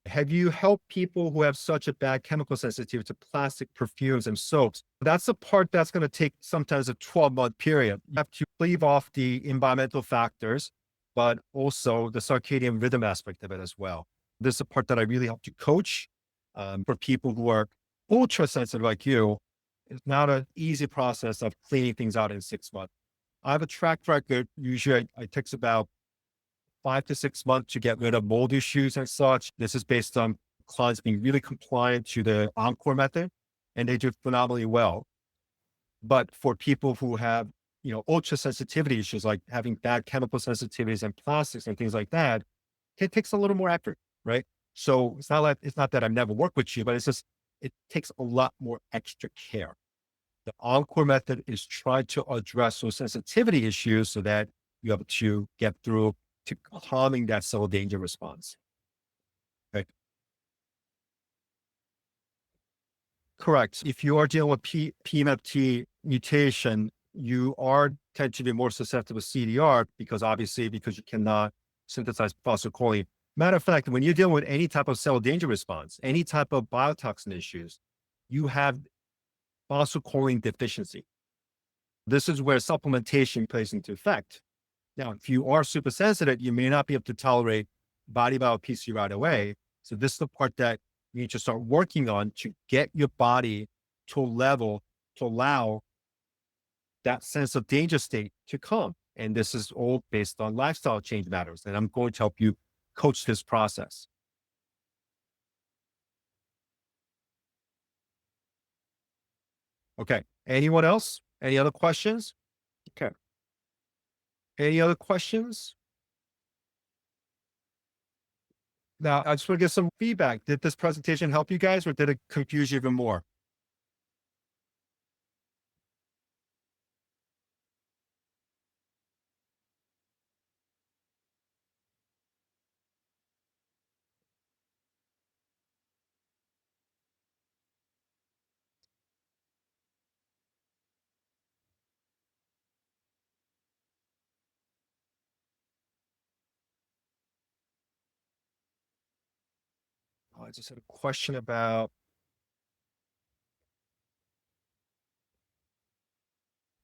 have you helped people who have such a bad chemical sensitivity to plastic, perfumes, and soaps? That's the part that's going to take sometimes a 12-month period. You have to leave off the environmental factors, but also the circadian rhythm aspect of it as well. This is the part that I really help to coach for people who are ultra sensitive like you. It's not an easy process of cleaning things out in 6 months. I have a track record. Usually it takes about 5 to 6 months to get rid of mold issues and such. This is based on clients being really compliant to the ENCORE method, and they do phenomenally well. But for people who have, ultra sensitivity issues, like having bad chemical sensitivities and plastics and things like that, it takes a little more effort, right? So it's not that I've never worked with you, but it's just, it takes a lot more extra care. The ENCORE method is trying to address those sensitivity issues so that you have to get through to calming that cell danger response. Okay. Correct. If you are dealing with PMFT mutation, you tend to be more susceptible to CDR because you cannot synthesize phosphatidylcholine. Matter of fact, when you're dealing with any type of cell danger response, any type of biotoxin issues, you have phosphatidylcholine deficiency. This is where supplementation plays into effect. Now, if you are super sensitive, you may not be able to tolerate body bio PC right away. So this is the part that you need to start working on to get your body to a level to allow that sense of danger state to come. And this is all based on lifestyle change matters. And I'm going to help you coach this process. Okay. Anyone else? Any other questions? Okay. Any other questions? Now, I just want to get some feedback. Did this presentation help you guys or did it confuse you even more? Oh, I just had a question about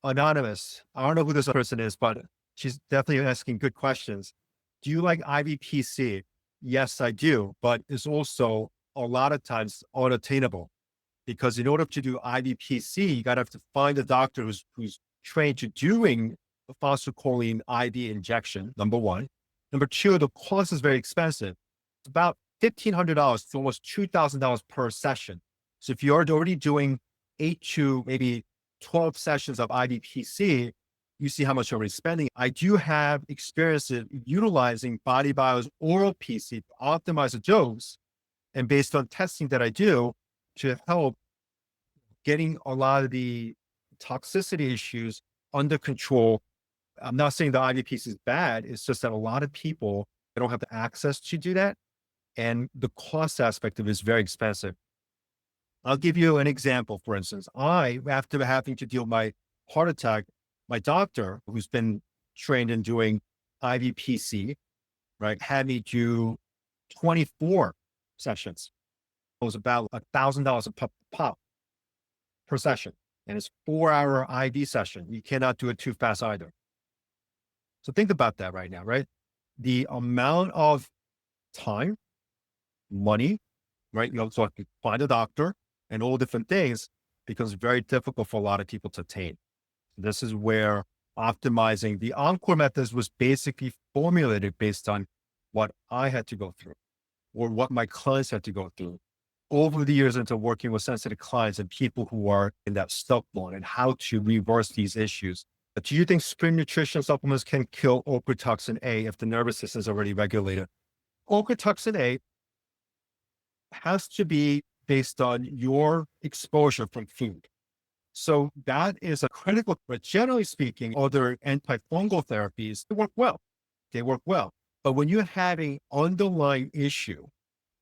anonymous. I don't know who this person is, but she's definitely asking good questions. Do you like IVPC? Yes, I do, but it's also a lot of times unattainable because in order to do IVPC, you got to have to find a doctor who's trained to doing a phosphatidylcholine IV injection. Number one. Number two, the cost is very expensive. It's about $1,500 to almost $2,000 per session. So if you're already doing 8 to maybe 12 sessions of IVPC, you see how much you're already spending. I do have experience in utilizing BodyBio's oral PC to optimize the dose. And based on testing that I do to help getting a lot of the toxicity issues under control. I'm not saying the IVPC is bad. It's just that a lot of people they don't have the access to do that. And the cost aspect of it is very expensive. I'll give you an example. For instance, after having to deal with my heart attack, my doctor, who's been trained in doing IVPC, right, had me do 24 sessions. It was about $1,000 a pop per session. And it's 4-hour IV session. You cannot do it too fast either. So think about that right now, right? The amount of time, money, right? You also have to find a doctor and all different things becomes very difficult for a lot of people to attain. This is where optimizing the ENCORE methods was basically formulated based on what I had to go through or what my clients had to go through over the years into working with sensitive clients and people who are in that stuck mode and how to reverse these issues. But do you think spring nutrition supplements can kill ochratoxin A if the nervous system is already regulated? Ochratoxin A has to be based on your exposure from food. So that is a critical, but generally speaking, other antifungal therapies, they work well. They work well. But when you're having underlying issue,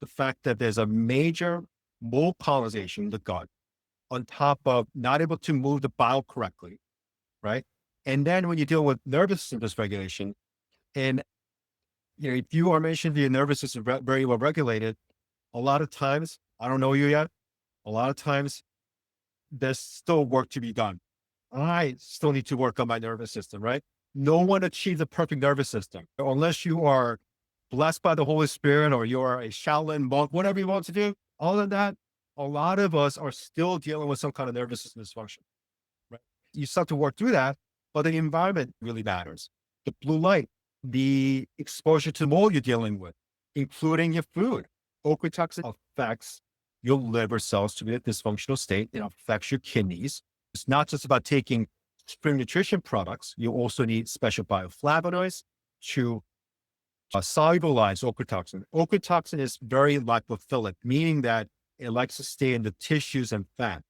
the fact that there's a major mold colonization in the gut on top of not able to move the bile correctly, right? And then when you deal with nervous system dysregulation, and if you are mentioning your nervous system very well regulated, a lot of times, I don't know you yet, a lot of times there's still work to be done. I still need to work on my nervous system, right? No one achieves a perfect nervous system unless you are blessed by the Holy Spirit or you're a Shaolin monk, whatever you want to do. All of that, a lot of us are still dealing with some kind of nervous system dysfunction, right? You still have to work through that, but the environment really matters. The blue light, the exposure to mold you're dealing with, including your food. Ochratoxin affects your liver cells to be in a dysfunctional state. It affects your kidneys. It's not just about taking spring nutrition products. You also need special bioflavonoids to solubilize ochratoxin. Ochratoxin is very lipophilic, meaning that it likes to stay in the tissues and fat.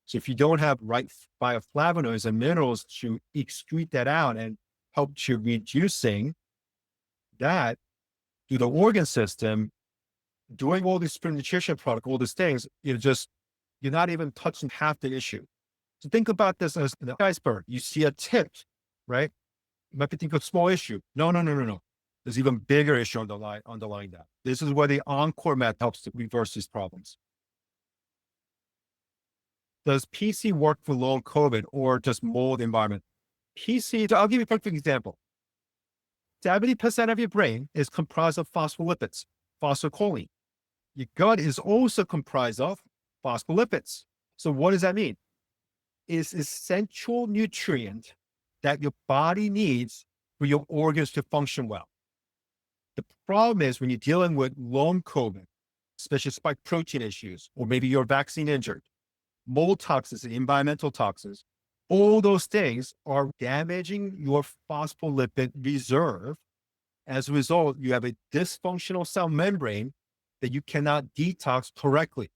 So if you don't have right bioflavonoids and minerals to excrete that out and help to reducing that through the organ system, doing all these spring nutrition products, all these things, you're not even touching half the issue. So think about this as the iceberg. You see a tip, right? You might be thinking of a small issue. No. There's even bigger issue underlying that. This is where the ENCORE Method helps to reverse these problems. Does PC work for long COVID or just mold environment? PC, I'll give you a perfect example. 70% of your brain is comprised of phospholipids, phosphocholine. Your gut is also comprised of phospholipids. So what does that mean? It's essential nutrient that your body needs for your organs to function well. The problem is when you're dealing with long COVID, especially spike protein issues, or maybe you're vaccine injured, mold toxicity, environmental toxins, all those things are damaging your phospholipid reserve. As a result, you have a dysfunctional cell membrane that you cannot detox correctly.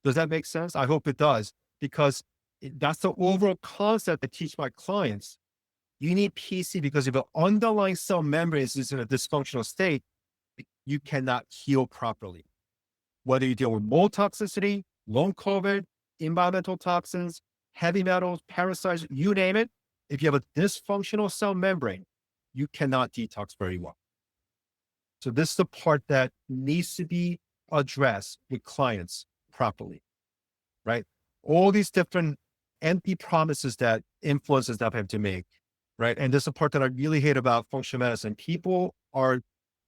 Does that make sense? I hope it does, because that's the overall concept I teach my clients. You need PC because if the underlying cell membrane is in a dysfunctional state, you cannot heal properly. Whether you deal with mold toxicity, long COVID, environmental toxins, heavy metals, parasites, you name it, if you have a dysfunctional cell membrane, you cannot detox very well. So this is the part that needs to be addressed with clients properly, right? All these different empty promises that influencers have to make, right? And this is the part that I really hate about functional medicine. People are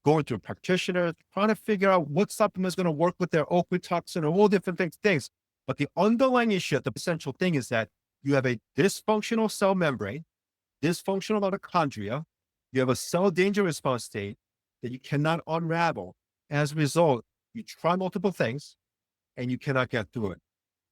going to a practitioner, trying to figure out what supplement is going to work with their opioid toxin and all different things. But the underlying issue, the essential thing is that you have a dysfunctional cell membrane, dysfunctional mitochondria, you have a cell danger response state that you cannot unravel. As a result, you try multiple things and you cannot get through it.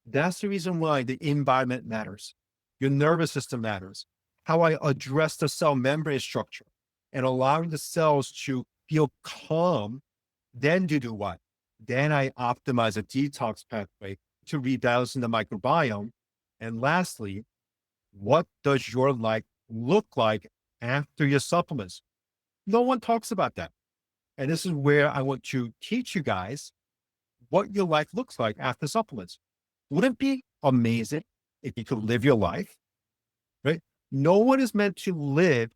That's the reason why the environment matters. Your nervous system matters. How I address the cell membrane structure and allowing the cells to feel calm, then to do what? Then I optimize a detox pathway to rebalancing the microbiome. And lastly, what does your life look like after your supplements? No one talks about that. And this is where I want to teach you guys what your life looks like after supplements. Wouldn't it be amazing if you could live your life, right? No one is meant to live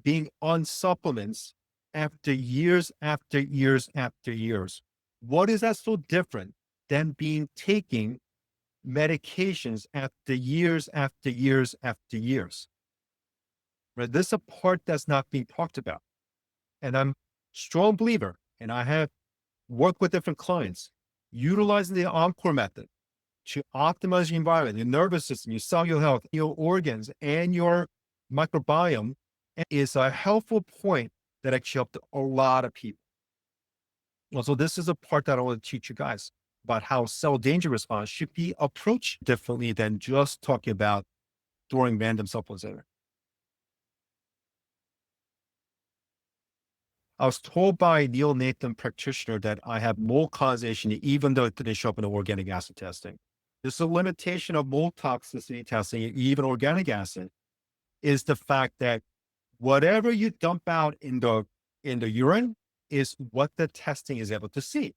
being on supplements after years, after years, after years. What is that so different than taking medications after years, after years, after years? Right? This is a part that's not being talked about. And I'm a strong believer, and I have worked with different clients, utilizing the ENCORE method to optimize your environment, your nervous system, your cellular health, your organs, and your microbiome is a helpful point that actually helped a lot of people. Well, so this is a part that I want to teach you guys about how cell danger response should be approached differently than just talking about throwing random supplements in there. I was told by a neonatal practitioner that I have mold causation even though it didn't show up in the organic acid testing. This is a limitation of mold toxicity testing, even organic acid, is the fact that whatever you dump out in the urine is what the testing is able to see.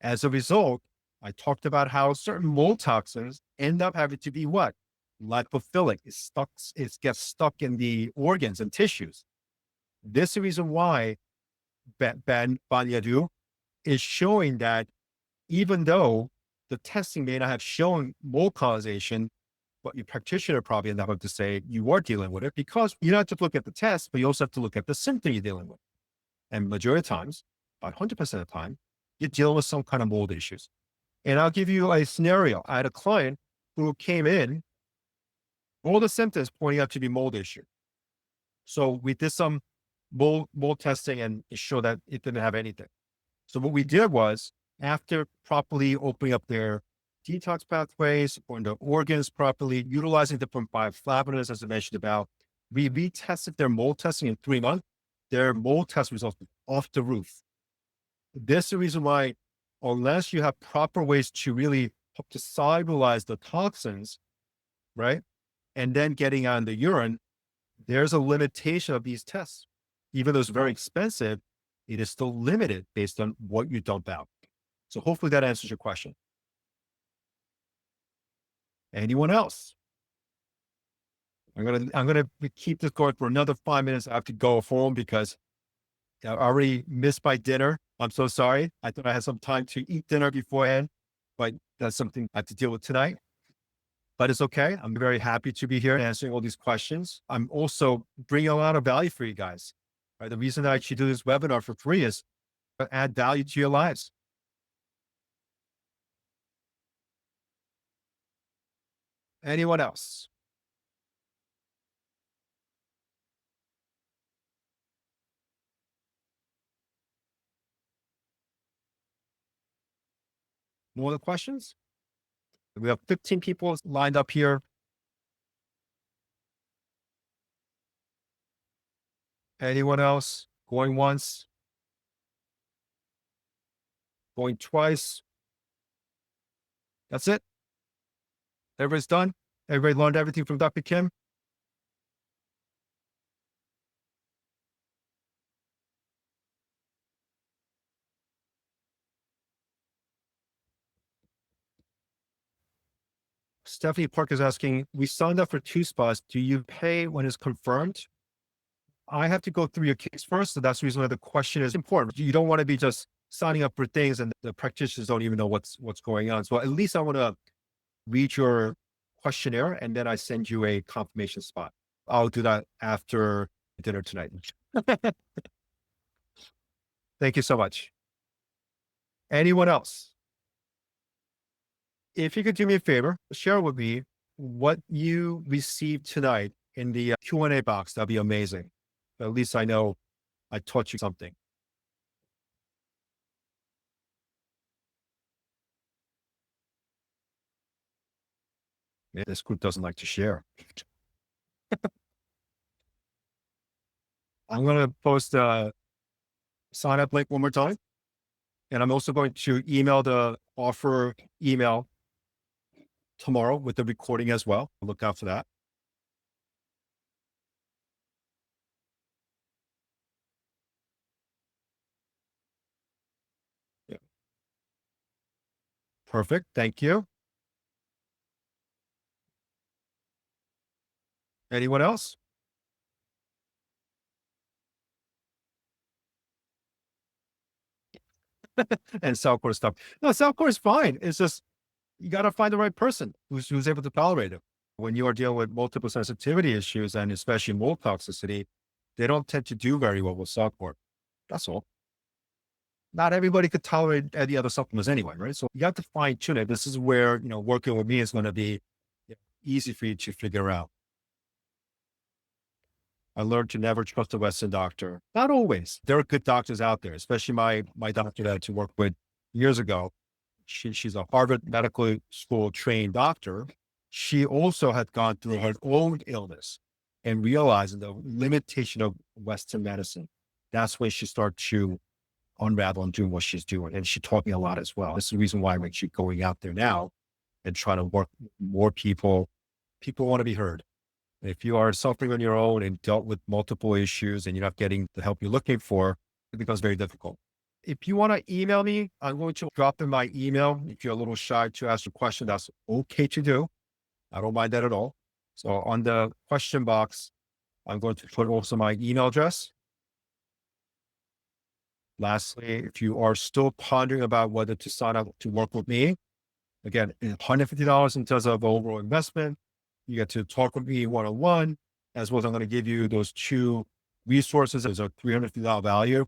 As a result, I talked about how certain mold toxins end up having to be what? Lipophilic. It gets stuck in the organs and tissues. This is the reason why Banyadu is showing that even though the testing may not have shown mold causation, but your practitioner probably end up to say you are dealing with it, because you don't have to look at the test, but you also have to look at the symptom you're dealing with. And majority of times, about 100% of the time, you're dealing with some kind of mold issues. And I'll give you a scenario. I had a client who came in, all the symptoms pointing out to be mold issue. So we did some mold testing and it showed that it didn't have anything. So what we did was, after properly opening up their detox pathways, supporting the organs properly, utilizing different bioflavonoids, as I mentioned about, we retested their mold testing in 3 months. Their mold test results were off the roof. This is the reason why, unless you have proper ways to really help to solubilize the toxins, right, and then getting on the urine, there's a limitation of these tests. Even though it's very expensive, it is still limited based on what you dump out. So hopefully that answers your question. Anyone else? I'm gonna keep this going for another 5 minutes. I have to go home because I already missed my dinner. I'm so sorry. I thought I had some time to eat dinner beforehand, but that's something I have to deal with tonight. But it's okay. I'm very happy to be here answering all these questions. I'm also bringing a lot of value for you guys. Right? The reason that I should do this webinar for free is to add value to your lives. Anyone else? More other questions? We have 15 people lined up here. Anyone else? Going once? Going twice? That's it? Everybody's done? Everybody learned everything from Dr. Kim? Stephanie Park is asking, we signed up for 2 spots. Do you pay when it's confirmed? I have to go through your case first. So that's the reason why the question is important. You don't want to be just signing up for things and the practitioners don't even know what's going on. So at least I want to read your questionnaire and then I send you a confirmation spot. I'll do that after dinner tonight. Thank you so much. Anyone else? If you could do me a favor, share with me what you received tonight in the Q&A box. That'd be amazing. At least I know I taught you something. Yeah, this group doesn't like to share. I'm going to post a sign up link one more time. And I'm also going to email the offer email tomorrow with the recording as well. Look out for that. Yeah. Perfect. Thank you. Anyone else? And Cellcore stuff. No, Cellcore is fine. It's just, you got to find the right person who's able to tolerate it. When you are dealing with multiple sensitivity issues and especially mold toxicity, they don't tend to do very well with Cellcore. That's all. Not everybody could tolerate any other supplements anyway, right? So you have to fine tune it. This is where, working with me is going to be easy for you to figure out. I learned to never trust a Western doctor. Not always. There are good doctors out there, especially my doctor that I had to work with years ago. She's a Harvard Medical School trained doctor. She also had gone through her own illness and realizing the limitation of Western medicine. That's when she started to unravel and doing what she's doing. And she taught me a lot as well. This is the reason why I'm actually going out there now and trying to work with more people. People want to be heard. If you are suffering on your own and dealt with multiple issues and you're not getting the help you're looking for, it becomes very difficult. If you want to email me, I'm going to drop in my email. If you're a little shy to ask a question, that's okay to do. I don't mind that at all. So on the question box, I'm going to put also my email address. Lastly, if you are still pondering about whether to sign up to work with me, again, $150 in terms of overall investment. You get to talk with me one-on-one, as well as I'm going to give you those 2 resources. There's a $350 value,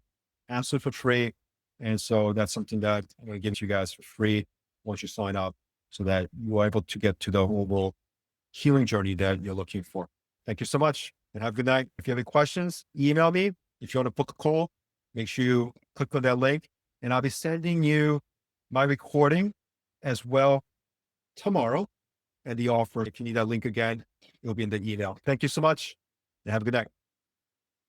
absolutely for free. And so that's something that I'm going to give to you guys for free once you sign up so that you're able to get to the overall healing journey that you're looking for. Thank you so much and have a good night. If you have any questions, email me. If you want to book a call, make sure you click on that link and I'll be sending you my recording as well tomorrow. And the offer, if you need that link again, it'll be in the email. Thank you so much and have a good night.